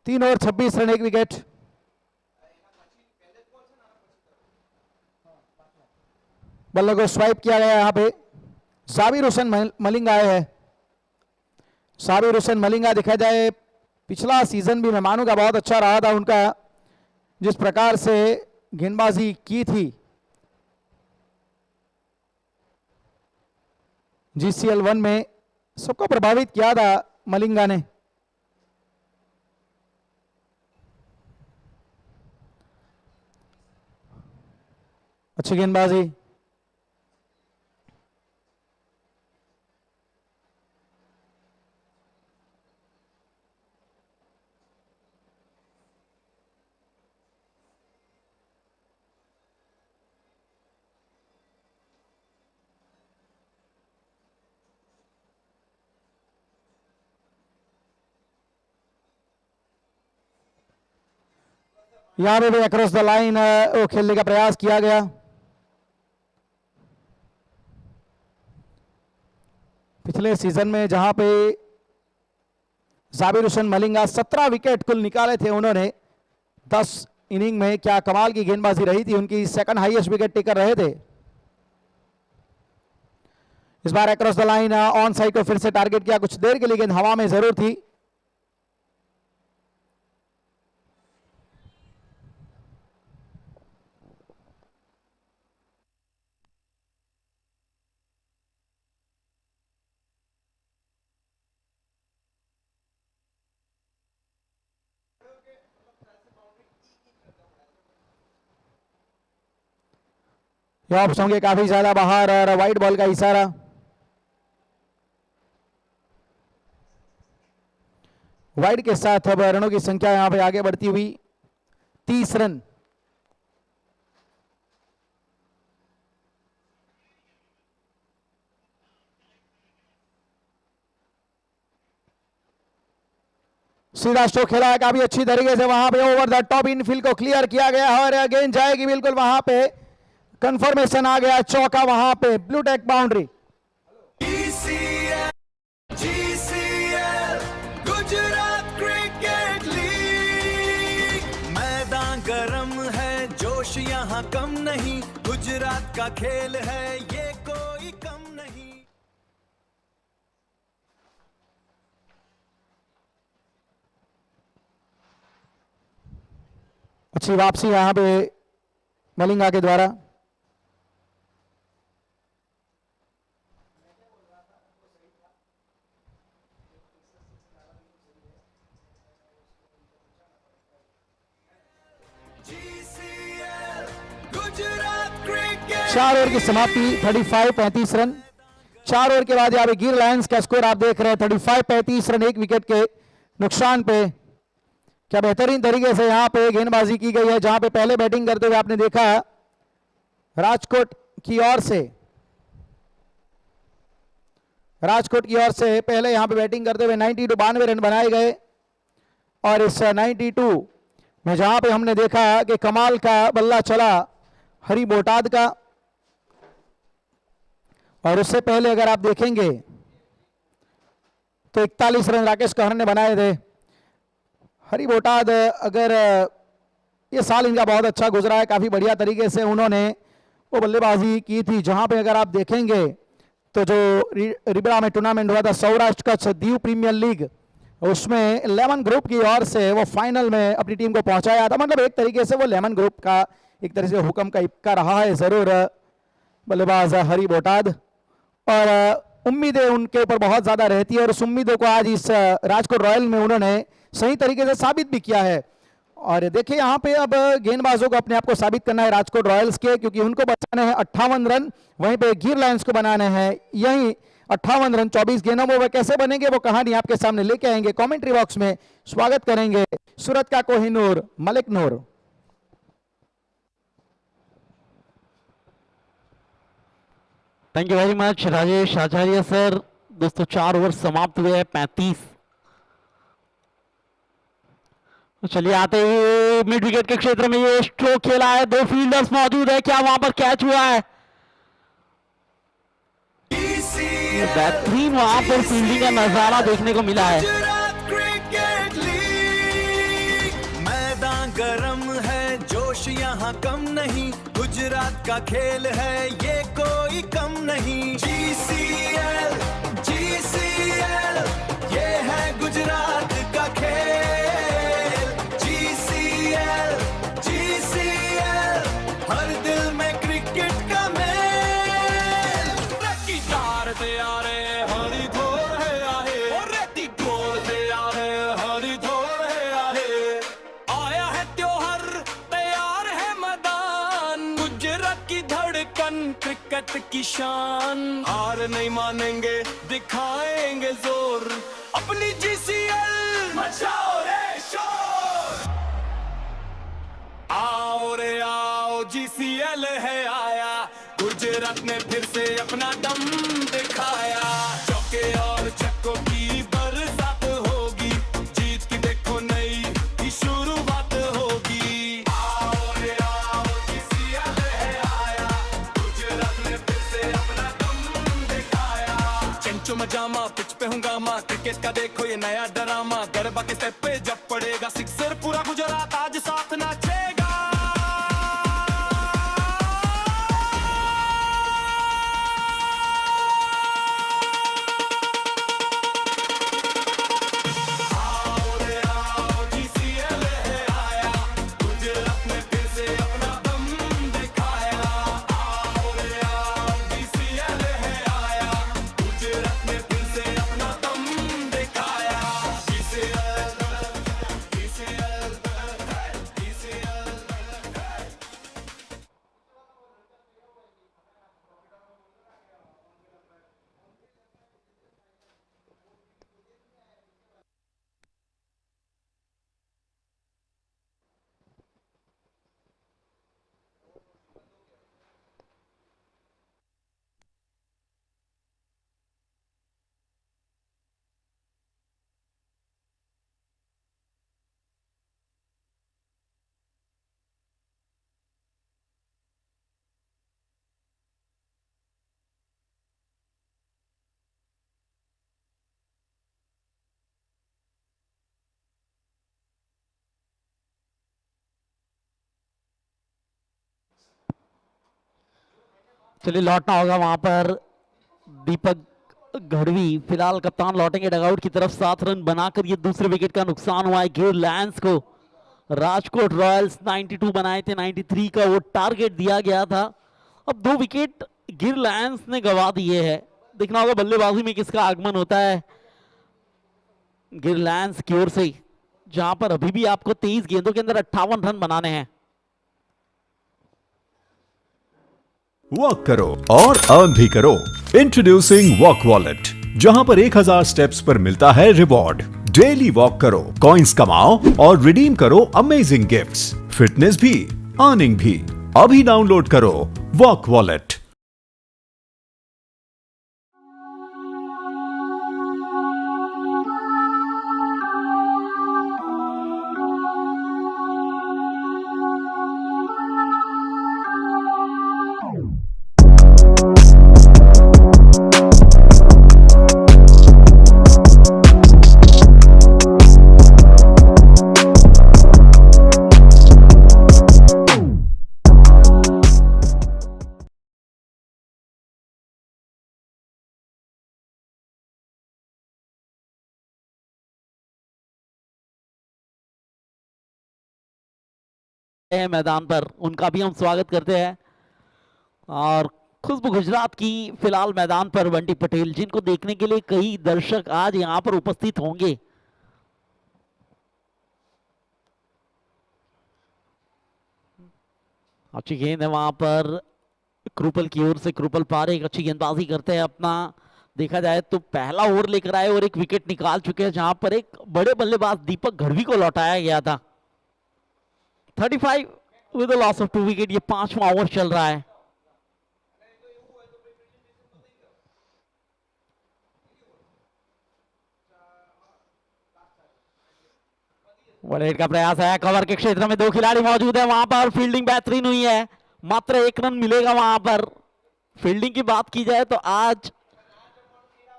3 over 26 run 1 wicket. बल्ले को स्वाइप किया गया यहाँ पे। जाबिर हुसैन मलिंगा आए हैं। जाबिर हुसैन मलिंगा देखा जाए पिछला सीजन भी मैं मानूंगा बहुत अच्छा रहा था उनका, जिस प्रकार से गेंदबाजी की थी GCL 1 में, सबको प्रभावित किया था मलिंगा ने। अच्छी गेंदबाजी। यहां पे भी अक्रॉस द लाइन वो खेलने का प्रयास किया गया। पिछले सीजन में जहां पे जाबिर हुसैन मलिंगा 17 विकेट कुल निकाले थे उन्होंने 10 इनिंग में, क्या कमाल की गेंदबाजी रही थी उनकी, सेकंड हाईएस्ट विकेट टेकर रहे थे। इस बार across the line on side को फिर से टारगेट किया, कुछ देर के लिए गेंद हवा में जरूर थी। ऑप्स होंगे काफी ज्यादा बाहर और वाइड बॉल का इशारा। वाइड के साथ अब रनों की संख्या यहां पे आगे बढ़ती हुई 30 रन। सीधा स्ट्रोक खेला है काफी अच्छी तरीके से, वहां पे ओवर द टॉप इनफील्ड को क्लियर किया गया और गेंद जाएगी बिल्कुल वहां पे, कंफर्मेशन आ गया, चौका वहां पे, blue tech boundary. GCL Gujarat cricket league, मैदान गरम है, जोश यहाँ कम नहीं, गुजरात का खेल है ये कोई कम नहीं। अच्छी वापसी यहां पे मलिंगा के द्वारा। चार ओवर की समाप्ति 35-35 रन। 4 ओवर के बाद यहाँ पे गिर लायंस का स्कोर आप देख रहे हैं 35-35 रन 1 विकेट के नुकसान पे। क्या बेहतरीन तरीके से यहाँ पे गेंदबाजी की गई है, जहां पे पहले बैटिंग करते हुए आपने देखा राजकोट की ओर से पहले यहाँ पे बैटिंग करते हुए 92 रन बनाए गए, और इस 92 में जहां पे हमने देखा कि कमाल का बल्ला चला हरी बोटाद का, और उससे पहले अगर आप देखेंगे तो 41 रन राकेश कहर ने बनाए थे। हरी बोटाद अगर ये साल इनका बहुत अच्छा गुजरा है, काफी बढ़िया तरीके से उन्होंने वो बल्लेबाजी की थी, जहां पे अगर आप देखेंगे तो जो रिबड़ा में टूर्नामेंट हुआ था सौराष्ट्र कच्छ दीव प्रीमियर लीग, उसमें लेमन ग्रुप की ओर से वो फाइनल में अपनी टीम को पहुंचाया था। मतलब एक तरीके से वो लेमन ग्रुप का एक तरह से हुक्म का इक्का रहा है जरूर बल्लेबाज हरी बोटाद, और उम्मीदें उनके ऊपर बहुत ज्यादा रहती है, और उस उम्मीदों को आज इस राजकोट रॉयल में उन्होंने सही तरीके से साबित भी किया है। और देखिए यहाँ पे अब गेंदबाजों को अपने आप को साबित करना है राजकोट रॉयल्स के, क्योंकि उनको बचाने हैं 58 रन, वहीं पे गिर लायंस को बनाने हैं यही 58 रन 24 गेंदों में। वो कैसे बनेंगे वो कहानी आपके सामने लेके आएंगे, कमेंट्री बॉक्स में स्वागत करेंगे सूरत का Kohinoor Malik Noor. Thank you very much Rajesh Acharya sir. दोस्तों 4 ओवर समाप्त हुए हैं 35। तो चलिए आते ही मिड विकेट के क्षेत्र में ये स्ट्रोक खेला है, 2 फील्डर्स मौजूद है, क्या वहां पर कैच हुआ है? बेहतरीन वहां पर फील्डिंग का नजारा देखने को मिला है। जोश यहाँ कम नहीं, गुजरात का खेल है ये कोई कम नहीं। GCL GCL ये है गुजरात का खेल। GCL GCL हर दिल में क्रिकेट का मेल। रक्की तार तैयार है हरी धोर है आहे, और रेती गोल तैयार है हरी धोर है आहे। आया है त्योहार तैयार है मैदान, गुजरात की धड़कन क्रिकेट की शान। हार नहीं मानेंगे दिखाएंगे जोर, अपनी GCL मचाओ रे शोर। आओ रे आओ GCL है आया, गुजरात ने फिर से अपना दम दिखाया। चौके और छक्कों की बरसात होगी, जीत की देखो नई ही शुरुआत होगी। आओ रे आओ GCL है आया, गुजरात ने फिर से अपना दम दिखाया। चंचो मजामा पिच पे हंगामा, क्रिकेट का देखो ये नया ड्रामा। गरबा के स्टेप पे जब पड़ेगा सिक्सर, पूरा गुजरात आज साथ नाचेगा। चलिए लौटना होगा वहां पर दीपक गढ़वी। फिलहाल कप्तान लौटेंगे डगआउट की तरफ। 7 रन बनाकर ये दूसरे विकेट का नुकसान हुआ है गिर लैंस को। राजकोट रॉयल्स 92 बनाए थे, 93 का वो टारगेट दिया गया था। अब 2 विकेट गिर लैंस ने गंवा दिए हैं। देखना होगा बल्लेबाजी में किसका आगमन होता है गिर लैंस की ओर से, जहां पर अभी भी आपको 23 गेंदों के अंदर 58 रन बनाने हैं। वॉक करो और अर्न भी करो। इंट्रोड्यूसिंग वॉक वॉलेट, जहां पर 1000 स्टेप्स पर मिलता है रिवॉर्ड। डेली वॉक करो, कॉइंस कमाओ और रिडीम करो अमेजिंग गिफ्ट्स। फिटनेस भी, अर्निंग भी। अभी डाउनलोड करो वॉक वॉलेट। है मैदान पर, उनका भी हम स्वागत करते हैं। और खुशबू गुजरात की फिलहाल मैदान पर बंटी पटेल, जिनको देखने के लिए कई दर्शक आज यहां पर उपस्थित होंगे। अच्छी गेंद है वहां पर क्रूपल की ओर से। क्रूपल पार एक अच्छी गेंदबाजी करते हैं अपना। देखा जाए तो पहला ओवर लेकर आए और एक विकेट निकाल चुके हैं, जहां पर एक बड़े बल्लेबाज दीपक गढ़वी को लौटाया गया था। 35 विद लॉस ऑफ 2 विकेट। ये 5वां ओवर चल रहा है। वॉलेट का प्रयास है, कवर के क्षेत्र में 2 खिलाड़ी मौजूद है। वहां पर फील्डिंग बेहतरीन हुई है, मात्र 1 रन मिलेगा वहां पर। फील्डिंग की बात की जाए तो आज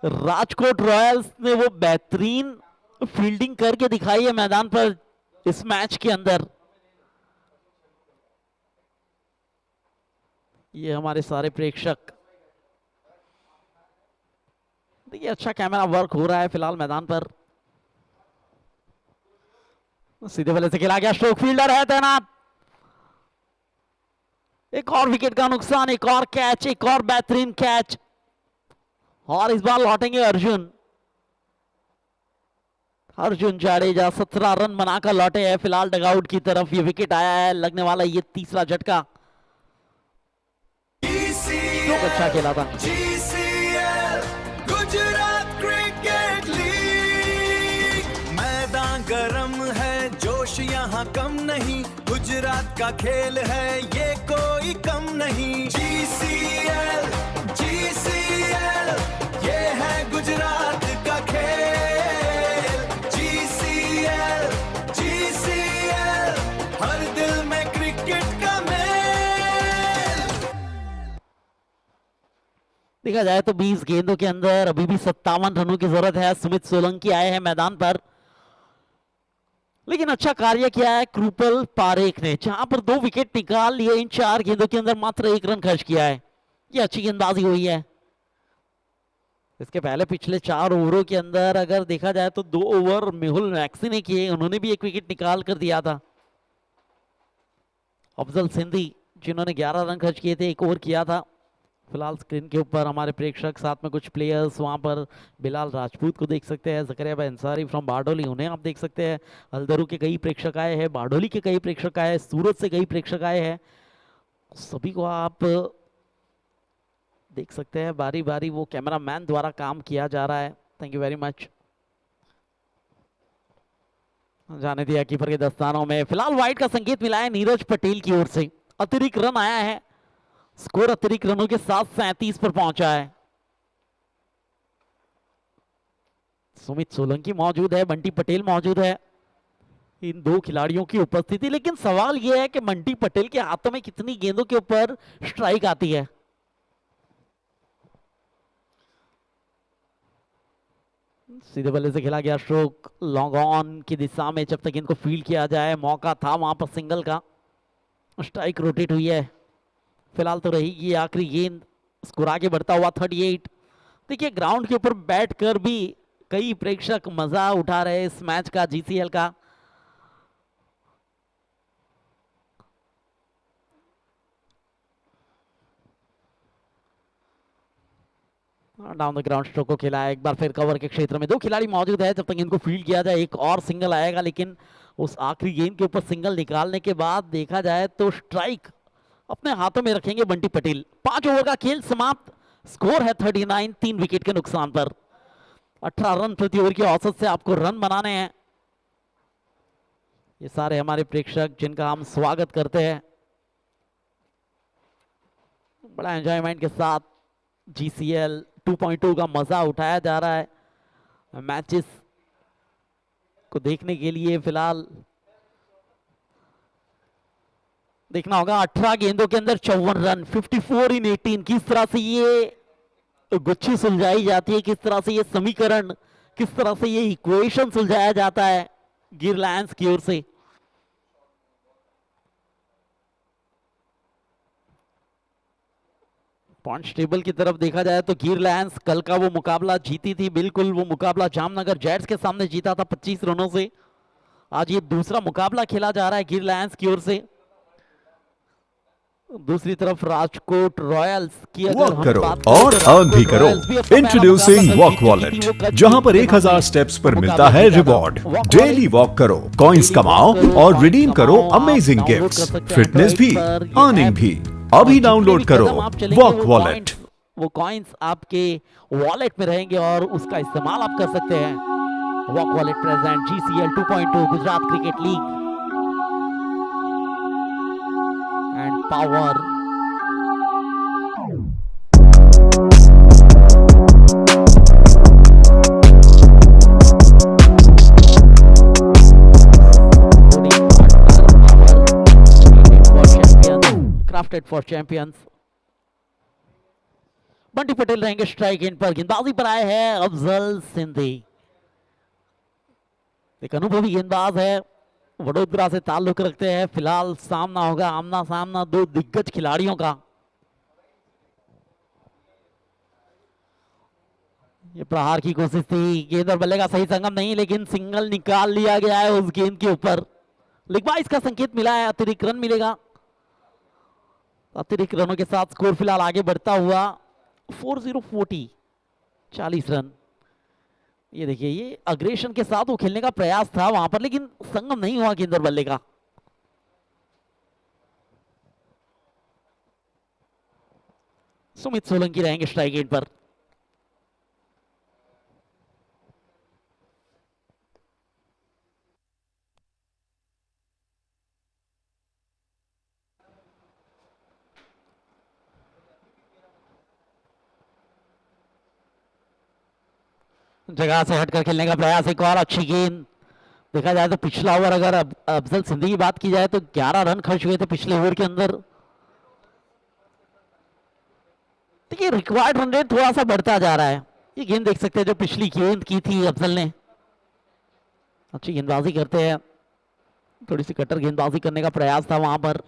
राजकोट रॉयल्स ने वो बेहतरीन फील्डिंग करके दिखाई है मैदान पर इस मैच के अंदर। ये हमारे सारे प्रेक्षक, देखिए अच्छा कैमरा वर्क हो रहा है फिलहाल मैदान पर। सीधे बल्ले से खेला गया, स्ट्रोक फील्डर है तैनात। एक और विकेट का नुकसान, एक और कैच, एक और बेहतरीन कैच, और इस बार लौटेंगे अर्जुन। अर्जुन जाडेजा 17 रन बनाकर लौटे हैं फिलहाल डगआउट की तरफ। ये विकेट आया है, लगने वाला ये तीसरा झटका। अच्छा खेला था। GCL गुजरात क्रिकेट लीग, मैदान गरम है, जोश यहाँ कम नहीं, गुजरात का खेल है ये कोई कम नहीं। GCL ये है गुजरात का खेल। GCL हर दिल में क्रिकेट का मेल। देखा जाए तो 20 गेंदों के अंदर अभी भी 57 रनों की जरूरत है। सुमित सोलंकी आए हैं मैदान पर, लेकिन अच्छा कार्य किया है कृपल पारेख ने, जहां पर 2 विकेट निकाल लिए। इन 4 गेंदों के अंदर मात्र 1 रन खर्च किया है। ये अच्छी गेंदबाजी हुई है। इसके पहले पिछले 4 ओवरों के अंदर अगर देखा जाए तो 2 ओवर मेहुल मैक्सी ने किए, उन्होंने भी 1 विकेट निकाल कर दिया था। अफजल सिंधी जिन्होंने 11 रन खर्च किए थे, 1 ओवर किया था। फिलहाल स्क्रीन के ऊपर हमारे प्रेक्षक, साथ में कुछ प्लेयर्स, वहां पर बिलाल राजपूत को देख सकते हैं, जकरिया भाई अंसारी फ्रॉम बारडोली, उन्हें आप देख सकते हैं। हल्दरू के कई प्रेक्षक आए हैं, बारडोली के कई प्रेक्षक आए हैं, सूरत से कई प्रेक्षक आए हैं। सभी को आप देख सकते हैं बारी बारी, वो कैमरामैन द्वारा काम किया जा रहा है। Thank you very much. जाने दिया कीपर के दस्तानों में। फिलहाल वाइड का संकेत मिला है नीरज पटेल की ओर से। अतिरिक्त रन आया है, स्कोर अतिरिक्त रनों के साथ 37 पर पहुंचा है। सुमित सोलंकी मौजूद है, बंटी पटेल मौजूद है, इन 2 खिलाड़ियों की उपस्थिति। लेकिन सवाल यह है कि बंटी पटेल के हाथों में कितनी गेंदों के ऊपर स्ट्राइक आती है। सीधे बल्ले से खेला गया, स्ट्रोक लॉन्ग ऑन की दिशा में। जब तक इनको फील्ड किया जाए, मौका था वहां पर सिंगल का। स्ट्राइक रोटेट हुई है। फिलहाल तो रहेगी आखिरी गेंद। स्कोर आगे बढ़ता हुआ 38। देखिए ग्राउंड के ऊपर बैठकर भी कई प्रेक्षक मजा उठा रहे इस मैच का, GCL का। डाउन द ग्राउंड स्ट्रोक को खेला है, एक बार फिर कवर के क्षेत्र में 2 खिलाड़ी मौजूद है। जब तक इनको फील्ड किया जाए, एक और सिंगल आएगा, लेकिन उस आखिरी गेंद के ऊपर सिंगल निकालने के बाद देखा जाए तो स्ट्राइक अपने हाथों में रखेंगे बंटी पटेल। 5 ओवर का खेल समाप्त, स्कोर है 39, 3 विकेट के नुकसान पर। 18 रन प्रति ओवर की औसत से आपको रन बनाने हैं। ये सारे हमारे प्रेक्षक जिनका हम स्वागत करते हैं, बड़ा एंजॉयमेंट के साथ GCL 2.2 का मजा उठाया जा रहा है। मैचेस को देखने के लिए फिलहाल देखना होगा। 18 गेंदों के अंदर 54 रन, 54 इन 18। किस तरह से ये गुच्छी सुलझाई जाती है, किस तरह से ये समीकरण, किस तरह से ये इक्वेशन सुलझाया जाता है गिर लायंस की ओर से। पॉइंट्स टेबल की तरफ देखा जाए तो गिर लायंस कल का वो मुकाबला जीती थी, बिल्कुल वो मुकाबला जामनगर जेट्स के सामने जीता था 25 रनों से। आज ये दूसरा मुकाबला खेला जा रहा है गिर लायंस की ओर से। दूसरी तरफ राजकोट रॉयल्स की वॉक करो और अर्न भी करो। इंट्रोड्यूसिंग वॉक वॉलेट, जहां पर 1000 स्टेप्स पर मिलता है रिवॉर्ड। डेली वॉक करो, कॉइंस कमाओ और रिडीम करो अमेजिंग गिफ्ट्स, फिटनेस भी, अर्निंग भी। अभी डाउनलोड करो वॉक वॉलेट। वो कॉइंस आपके वॉलेट में रहेंगे और उसका इस्तेमाल आप कर सकते हैं। Walk wallet present GCL 2.2 Gujarat cricket league and power. Crafted for champions. Bunty Patel रहेंगे स्ट्राइक एंड पर। गेंदबाजी पर आए हैं अफजल सिंधी, एक अनुभवी गेंदबाज है, वडोदरा से ताल्लुक रखते हैं। फिलहाल सामना होगा आमना सामना 2 दिग्गज खिलाड़ियों का। ये प्रहार की कोशिश थी, गेंद और बल्ले का सही संगम नहीं, लेकिन सिंगल निकाल लिया गया है उस गेंद के ऊपर। लिगवाइस का संकेत मिला है, अतिरिक्त रन मिलेगा। अतिरिक्त रनों के साथ स्कोर फिलहाल आगे बढ़ता हुआ 40 40 रन। ये देखिए, ये अग्रेशन के साथ वो खेलने का प्रयास था वहां पर, लेकिन संगम नहीं हुआ गेंद और बल्ले का। सुमित सोलंकी रहेंगे स्ट्राइक एंड पर। जगह से हटकर खेलने का प्रयास, एक और अच्छी गेंद। देखा जाए तो पिछला ओवर अगर अफजल सिंधी की बात की जाए तो 11 रन खर्च हुए थे पिछले ओवर के अंदर। देखिए रिक्वायर्ड रन रेट थोड़ा सा बढ़ता जा रहा है। ये गेंद देख सकते हैं जो पिछली गेंद की थी अफजल ने। अच्छी गेंदबाजी करते हैं, थोड़ी सी कटर गेंदबाजी करने का प्रयास था वहां पर।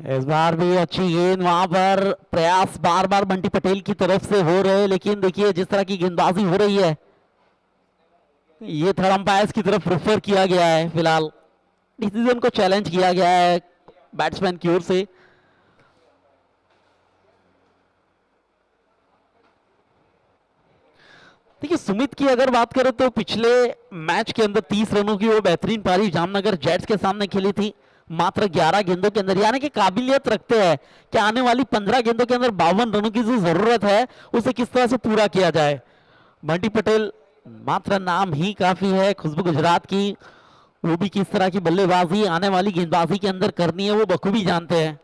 इस बार भी अच्छी गेंद, वहां पर प्रयास बार बार बंटी पटेल की तरफ से हो रहे हैं, लेकिन देखिए जिस तरह की गेंदबाजी हो रही है, ये थर्ड अंपायर की तरफ प्रेफर किया गया है। फिलहाल डिसीजन को चैलेंज किया गया है बैट्समैन की ओर से। देखिए सुमित की अगर बात करें तो पिछले मैच के अंदर 30 रनों की वो बेहतरीन पारी जामनगर जेट्स के सामने खेली थी, मात्र 11 गेंदों के अंदर। यानी कि काबिलियत रखते हैं कि आने वाली 15 गेंदों के अंदर 52 रनों की जो जरूरत है उसे किस तरह से पूरा किया जाए। बंटी पटेल मात्र नाम ही काफी है, खुशबू गुजरात की, वो भी किस तरह की बल्लेबाजी आने वाली गेंदबाजी के अंदर करनी है वो बखूबी जानते हैं।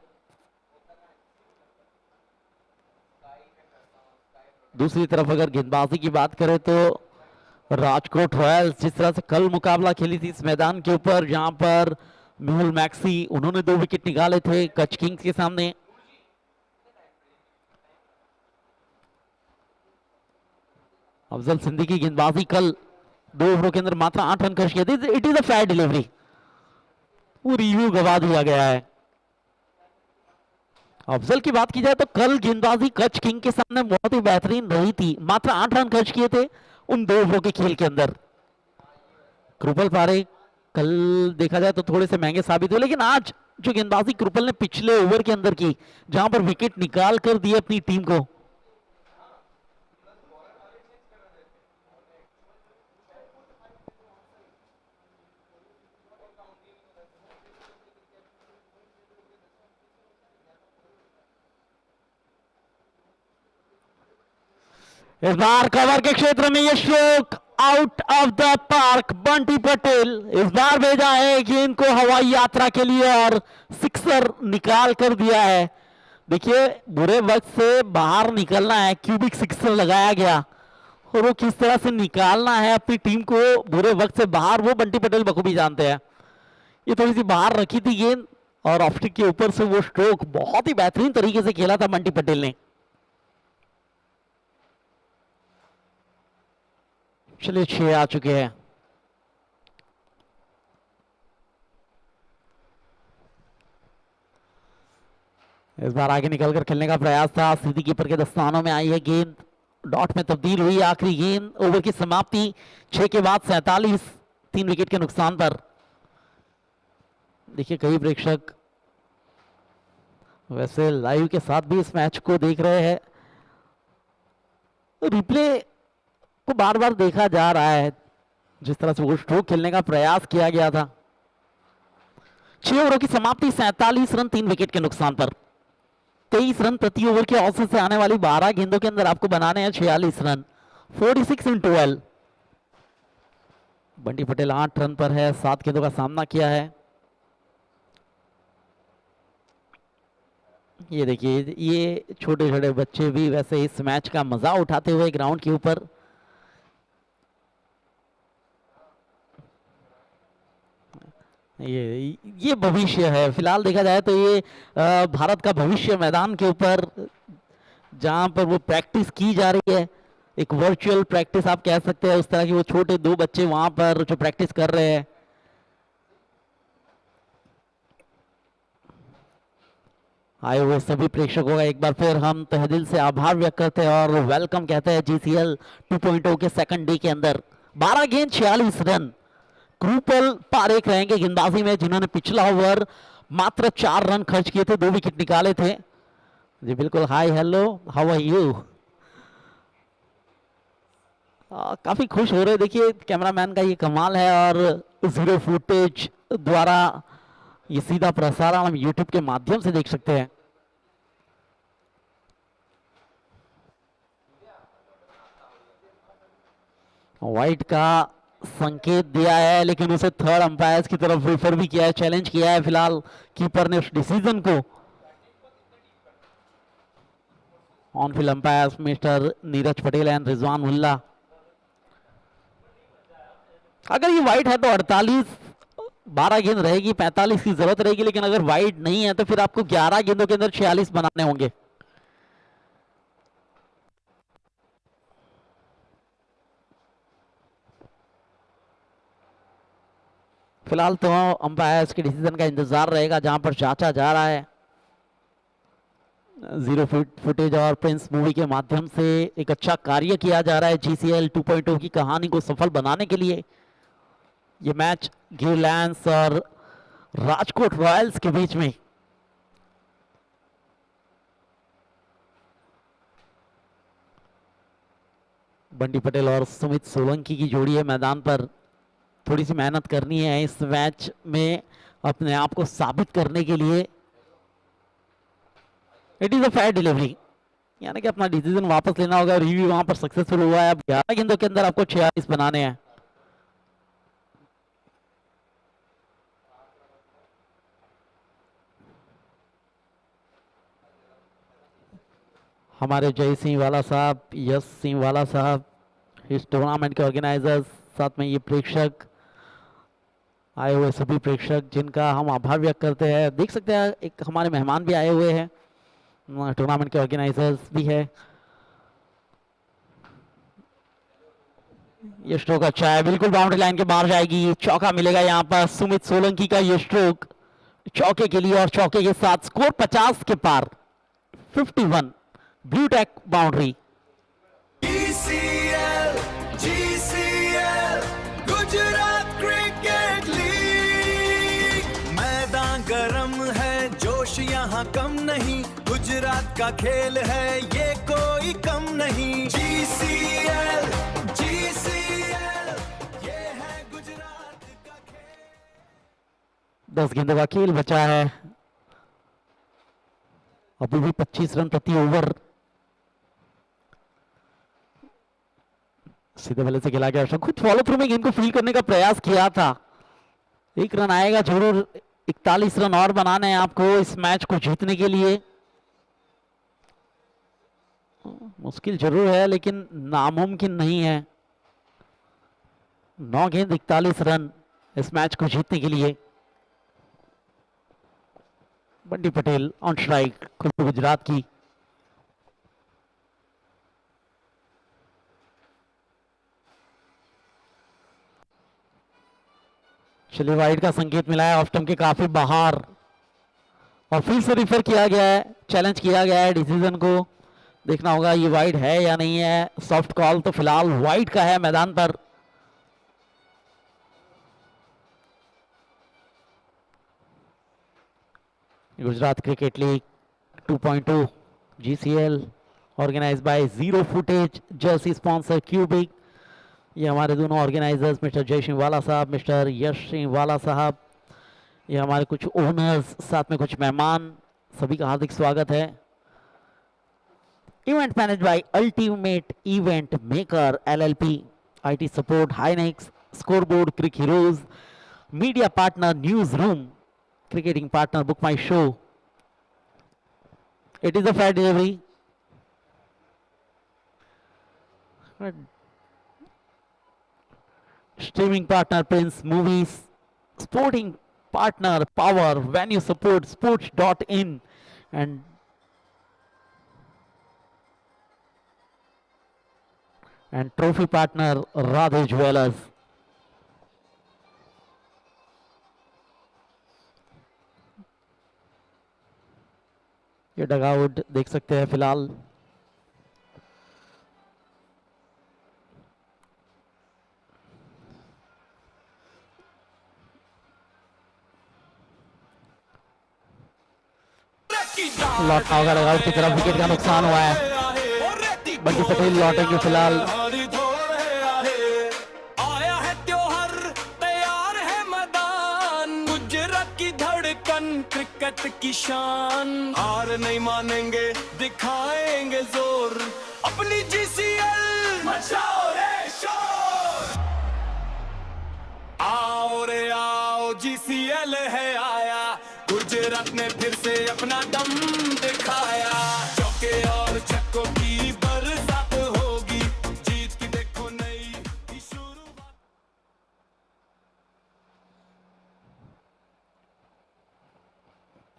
दूसरी तरफ अगर गेंदबाजी की बात करें तो राजकोट रॉयल्स जिस तरह से कल मुकाबला खेली थी इस मैदान के ऊपर, जहां पर मेहुल मैक्सी उन्होंने 2 विकेट निकाले थे कच किंग्स के सामने। अफजल सिंधी की गेंदबाजी कल 2 ओवरों के अंदर मात्र 8 रन खर्च किए थे। It is a fair delivery, वो रिव्यू गवा दिया गया है। अफजल की बात की जाए तो कल गेंदबाजी कच किंग के सामने बहुत ही बेहतरीन रही थी, मात्र 8 रन खर्च किए थे उन 2 ओवरों के खेल के अंदर। कृपल पारे कल देखा जाए तो थोड़े से महंगे साबित हुए, लेकिन आज जो गेंदबाजी कृपल ने पिछले ओवर के अंदर की, जहां पर विकेट निकाल कर दिए अपनी टीम को, इस बार कवर के क्षेत्र में ये stroke out of the park. Bunty Patel इस बार भेजा है गेंद को हवाई यात्रा के लिए और सिक्सर निकाल कर दिया है। देखिए बुरे वक्त से बाहर निकलना है, क्यूबिक सिक्सर लगाया गया और वो किस तरह से निकालना है अपनी टीम को बुरे वक्त से बाहर, वो बंटी पटेल बखूबी जानते हैं। ये थोड़ी सी बाहर रखी थी गेंद और ऑफ स्टिक के ऊपर से वो स्ट्रोक बहुत ही बेहतरीन तरीके से खेला था बंटी पटेल ने। चलिए 6 आ चुके हैं। इस बार आगे निकलकर खेलने का प्रयास था, सीधी कीपर के दस्तानों में आई है गेंद, डॉट में तब्दील हुई आखिरी गेंद। ओवर की समाप्ति 6 के बाद 47, 3 विकेट के नुकसान पर। देखिए कई प्रेक्षक वैसे लाइव के साथ भी इस मैच को देख रहे हैं, रिप्ले को बार बार देखा जा रहा है जिस तरह से वो स्ट्रोक खेलने का प्रयास किया गया था। 6 ओवरों की समाप्ति 47 रन 3 विकेट के नुकसान पर। 23 रन प्रति ओवर के औसत से आने वाली 12 गेंदों के अंदर आपको बनाने हैं 46 रन, 46 इन 12। बंटी पटेल 8 रन पर है, 7 गेंदों का सामना किया है। ये देखिए, ये छोटे छोटे बच्चे भी वैसे इस मैच का मजा उठाते हुए ग्राउंड के ऊपर। ये भविष्य है, फिलहाल देखा जाए तो ये भारत का भविष्य मैदान के ऊपर, जहां पर वो प्रैक्टिस की जा रही है, एक वर्चुअल प्रैक्टिस आप कह सकते हैं उस तरह की। वो छोटे दो बच्चे वहां पर जो प्रैक्टिस कर रहे हैं। आए हुए सभी प्रेक्षकों का एक बार फिर हम तहेदिल से आभार व्यक्त करते हैं और वेलकम कहते हैं GCL 2.0 के सेकंड डे के अंदर। 12 गेंद 46 रन। क्रूपल पारेख रहेंगे गेंदबाजी में, जिन्होंने पिछला ओवर मात्र 4 रन खर्च किए थे, 2 विकेट निकाले थे। जी बिल्कुल, hi hello, how are you. काफी खुश हो रहे। देखिए कैमरामैन का ये कमाल है, और 0 फुटेज द्वारा ये सीधा प्रसारण हम YouTube के माध्यम से देख सकते हैं। वाइट का संकेत दिया है, लेकिन उसे थर्ड अंपायर की तरफ रेफर भी किया है, चैलेंज किया है फिलहाल कीपर ने उस डिसीजन को। On field umpire mister Neeraj Patel and Rizwan Ulla. अगर ये वाइट है तो 48, 12 गेंद रहेगी, 45 की जरूरत रहेगी, लेकिन अगर वाइट नहीं है तो फिर आपको 11 गेंदों के अंदर 46 बनाने होंगे। फिलहाल तो अंपायर्स के डिसीजन का इंतजार रहेगा, जहां पर जांचा जा रहा है। 0 फुटेज और प्रिंस मूवी के माध्यम से एक अच्छा कार्य किया जा रहा है GCL 2.0 की कहानी को सफल बनाने के लिए। ये मैच गिरलैंड्स और राजकोट रॉयल्स के बीच में। बंटी पटेल और सुमित सोलंकी की जोड़ी है मैदान पर। थोड़ी सी मेहनत करनी है इस मैच में अपने आप को साबित करने के लिए। It is a fair delivery, यानी कि अपना डिसीजन वापस लेना होगा। रिव्यू वहां पर सक्सेसफुल हुआ है। अब 11 गेंदों के अंदर आपको 46 बनाने हैं। हमारे जय सिंह वाला साहब, यश सिंह वाला साहब, इस टूर्नामेंट के ऑर्गेनाइजर्स, साथ में ये प्रेक्षक, आए हुए सभी प्रेक्षक जिनका हम आभार व्यक्त करते हैं। देख सकते हैं एक हमारे मेहमान भी आए हुए हैं, टूर्नामेंट के ऑर्गेनाइजर्स भी है। ये स्ट्रोक अच्छा है, बिल्कुल बाउंड्री लाइन के बाहर जाएगी। चौका मिलेगा यहाँ पर सुमित सोलंकी का ये स्ट्रोक चौके के लिए, और चौके के साथ स्कोर 50 के पार, 51 blue tack boundary. GCL Gujarat cricket league, मैदान गरम है, जोश यहाँ कम नहीं, गुजरात का खेल है ये कोई कम नहीं। GCL ये है गुजरात का खेल। 10 गेंदों का खेल बचा है, अभी भी 25 रन प्रति ओवर। सीधे बल्ले से खेला गया, खुद फॉलो थ्रू में गेंद को फील करने का प्रयास किया था। 1 रन आएगा जरूर, 41 रन और बनाने हैं आपको इस मैच को जीतने के लिए। मुश्किल जरूर है लेकिन नामुमकिन नहीं है। 9 गेंद 41 रन इस मैच को जीतने के लिए। बंटी पटेल ऑन स्ट्राइक, खुद गुजरात की। चलिए, वाइड का संकेत मिला है, ऑफ स्टंप के काफी बाहर, और फिर से रिफर किया गया है, चैलेंज किया गया है डिसीजन को। देखना होगा ये वाइड है या नहीं है। सॉफ्ट कॉल तो फिलहाल वाइड का है मैदान पर। Gujarat cricket league 2.2 GCL organised by 0 footage jersey sponsor cubic. ये हमारे दोनों ऑर्गेनाइजर्स मिस्टर जय सिंह वाला साहब, मिस्टर यश सिंह वाला साहब, ये हमारे कुछ ओनर्स, साथ में कुछ मेहमान, सभी का हार्दिक स्वागत है। Event manage by ultimate event maker LLP, IT support Hynex, scoreboard CricHeroes, media partner news room, cricketing partner BookMyShow. It is a fair delivery. Streaming partner Prince Movies, sporting partner Power, venue support sports.in, and trophy partner Radhe Jewelers. ये dugout देख सकते हैं फिलहाल लौटना होगा dugout की तरफ, wicket का नुकसान हुआ है। बंटी पटेल लौटेंगे फिलहाल। आया है त्योहार, तैयार है मैदान, गुजरात की धड़कन, क्रिकेट की शान, हार नहीं मानेंगे, दिखाएंगे जोर, अपनी जीसीएल मचाओ रे शोर। आओ रे आओ, जीसीएल है आया, गुजरात ने फिर से अपना दम दिखाया, चौके और छक्कों की बरसात होगी, जीत की देखो नई शुरुआत।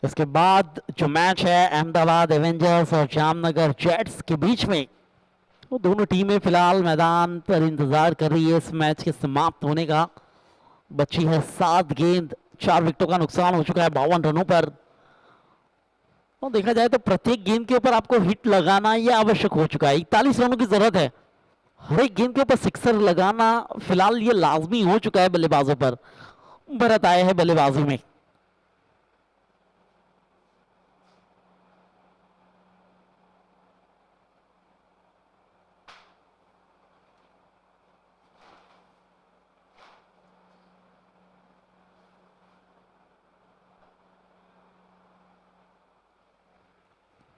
इसके बाद जो मैच है अहमदाबाद एवेंजर्स और जामनगर जेट्स के बीच में, वो दोनों टीमें फिलहाल मैदान पर इंतजार कर रही है इस मैच के समाप्त होने का। बची है 7 गेंद, 4 विकेटों का नुकसान हो चुका है 52 रनों पर। और देखा जाए तो प्रत्येक गेंद के ऊपर आपको हिट लगाना यह आवश्यक हो चुका है। 41 रनों की जरूरत है, हर एक गेंद के ऊपर सिक्सर लगाना फिलहाल ये लाजमी हो चुका है बल्लेबाजों पर। भरत आए हैं बल्लेबाजी में।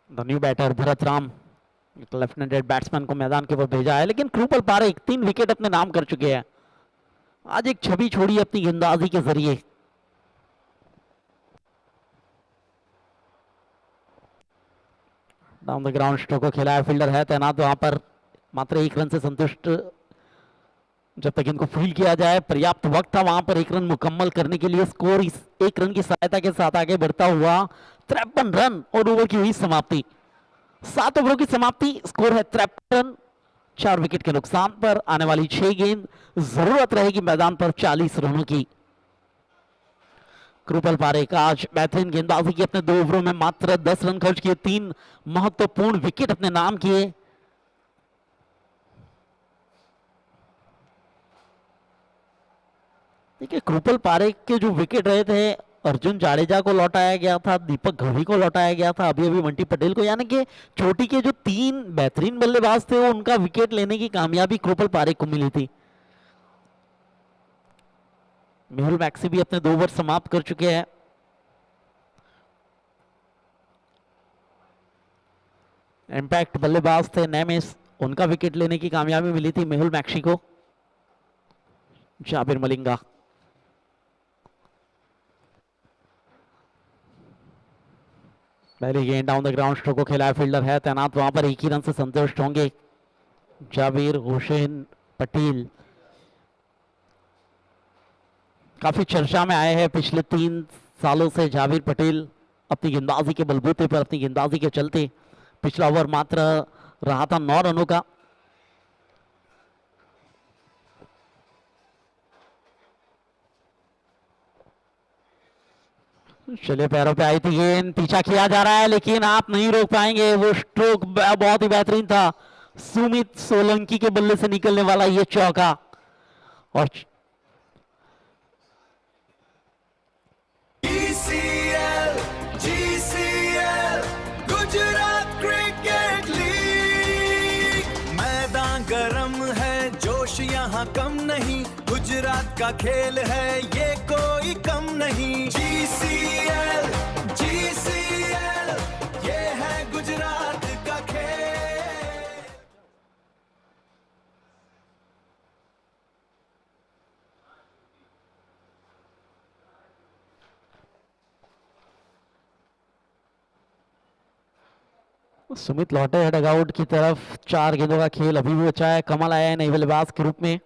The new batter Bharat Ram, एक लेफ्ट हैंडेड बैट्समैन को मैदान के ऊपर भेजा है, लेकिन कृपल पारेख 3 विकेट अपने नाम कर चुके हैं। आज एक छवि छोड़ी अपनी गेंदबाजी के जरिए। डाउन द ग्राउंड स्ट्रोक को खेला है, फील्डर है तैनात वहां पर, मात्र 1 रन से संतुष्ट जब तक इनको फील्ड किया जाए। पर्याप्त वक्त था वहां पर 1 रन मुकम्मल करने के लिए। स्कोर इस 1 रन की सहायता के साथ आगे बढ़ता हुआ 53 रन और ओवर की हुई समाप्ति। 7 ओवरों की समाप्ति, स्कोर है 53 रन, 4 विकेट के नुकसान पर। आने वाली 6 गेंद, जरूरत रहेगी मैदान पर 40 रनों की। कृपल पारेख आज बेहतरीन गेंदबाजी की, अपने 2 ओवरों में मात्र 10 रन खर्च किए, 3 महत्वपूर्ण विकेट अपने नाम किए। देखिए कृपल पारेख के जो विकेट रहे थे, अर्जुन जाडेजा को लौटाया गया था, दीपक घवी को लौटाया गया था, अभी अभी बंटी पटेल को, यानी कि चोटी के जो 3 बेहतरीन बल्लेबाज थे उनका विकेट लेने की कामयाबी कृपल पारेख को मिली थी। मेहुल मैक्सी भी अपने 2 ओवर समाप्त कर चुके हैं। इंपैक्ट बल्लेबाज थे नेमिस, उनका विकेट लेने की कामयाबी मिली थी मेहुल मैक्सी को। जाबिर मलिंगा, पहली गेंद डाउन द ग्राउंड स्ट्रोक को खेला है, फील्डर है तैनात वहां पर, 1 ही रन से संतुष्ट होंगे जाबिर हुसैन पटेल। काफी चर्चा में आए हैं पिछले 3 सालों से जाबिर पटेल, अपनी गेंदबाजी के बलबूते पर, अपनी गेंदबाजी के चलते। पिछला ओवर मात्र रहा था 9 रनों का। चले पैरों पे आई थी गेंद, पीछा किया जा रहा है लेकिन आप नहीं रोक पाएंगे। वो स्ट्रोक बहुत ही बेहतरीन था, सुमित सोलंकी के बल्ले से निकलने वाला ये चौका। और जीसीएल गुजरात क्रिकेट लीग, मैदान गरम है, जोश यहाँ कम नहीं, गुजरात का खेल है ये कोई कम नहीं। जीसीएल जीसीएल ये है गुजरात का खेल। सुमित लौटे है डगआउट की तरफ। 4 गेंदों का खेल अभी भी बचा है। कमल आया है नई बल्लेबाज के रूप में।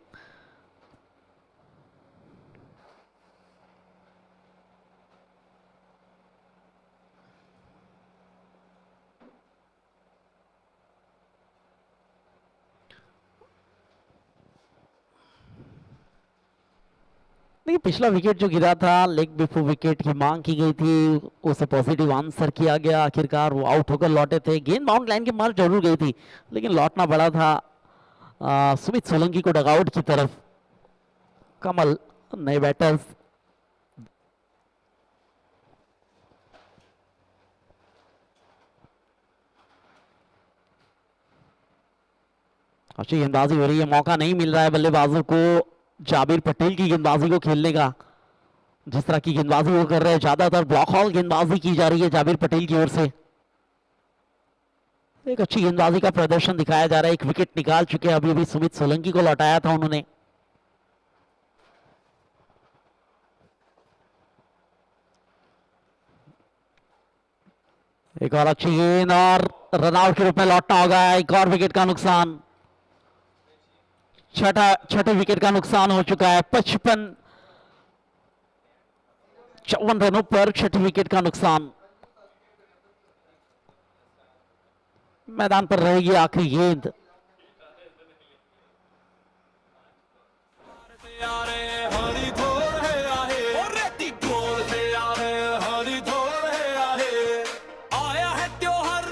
देखिए पिछला विकेट जो गिरा था लेग बिफोर विकेट की मांग की गई थी, उसे पॉजिटिव आंसर किया गया। आखिरकार वो आउट होकर लौटे थे। गेंद बाउंड लाइन के मार जरूर गई थी लेकिन लौटना बड़ा था सुमित सोलंकी को डगआउट की तरफ। कमल नए बैटर्स। अच्छी गेंदबाजी हो रही है। मौका नहीं मिल रहा है बल्लेबाजों को जाबिर पटेल की गेंदबाजी को खेलने का। जिस तरह की गेंदबाजी वो कर रहे हैं, ज्यादातर ब्लॉक हॉल गेंदबाजी की जा रही है जाबिर पटेल की ओर से। एक अच्छी गेंदबाजी का प्रदर्शन दिखाया जा रहा है। एक विकेट निकाल चुके हैं अभी अभी सुमित सोलंकी को लौटाया था उन्होंने। एक और अच्छी गेंद और रनआउट के रूप में लौटना होगा। एक और विकेट का नुकसान। छठे विकेट का नुकसान हो चुका है। 54 रनों पर छठी विकेट का नुकसान। मैदान पर रहेगी आखिरी गेंद। आया है त्योहार,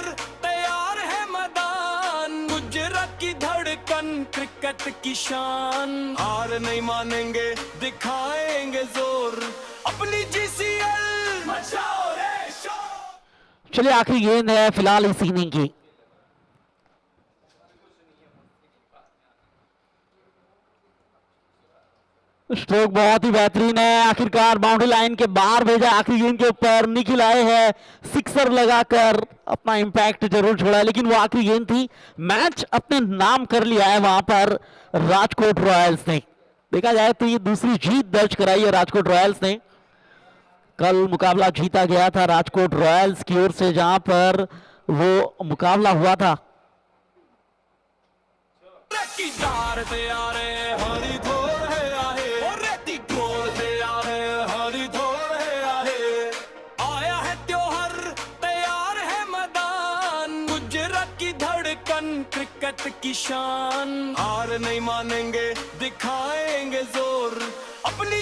तैयार है मैदान, गुजरात की धड़कन, क्रिकेट की शान। हार नहीं मानेंगे, दिखाएंगे जोर, अपनी जीसीएल मचाओ रे शोर। चलिए आखिरी गेंद है फिलहाल इस इनिंग की। स्ट्रोक बहुत ही बेहतरीन है। आखिरकार बाउंड्री लाइन के बाहर भेजा आखिरी गेंद के ऊपर। निखिल आए हैं सिक्सर लगाकर अपना इंपैक्ट जरूर छोड़ा है लेकिन वो आखिरी गेंद थी। मैच अपने नाम कर लिया है वहां पर राजकोट रॉयल्स ने। देखा जाए तो ये दूसरी जीत दर्ज कराई है राजकोट रॉयल्स ने। कल मुकाबला जीता गया था राजकोट रॉयल्स की ओर से जहां पर वो मुकाबला हुआ था। आया है त्योहार, तैयार है मैदान, गुजरात की धड़कन, क्रिकेट की शान। हार नहीं मानेंगे, दिखाएंगे जोर,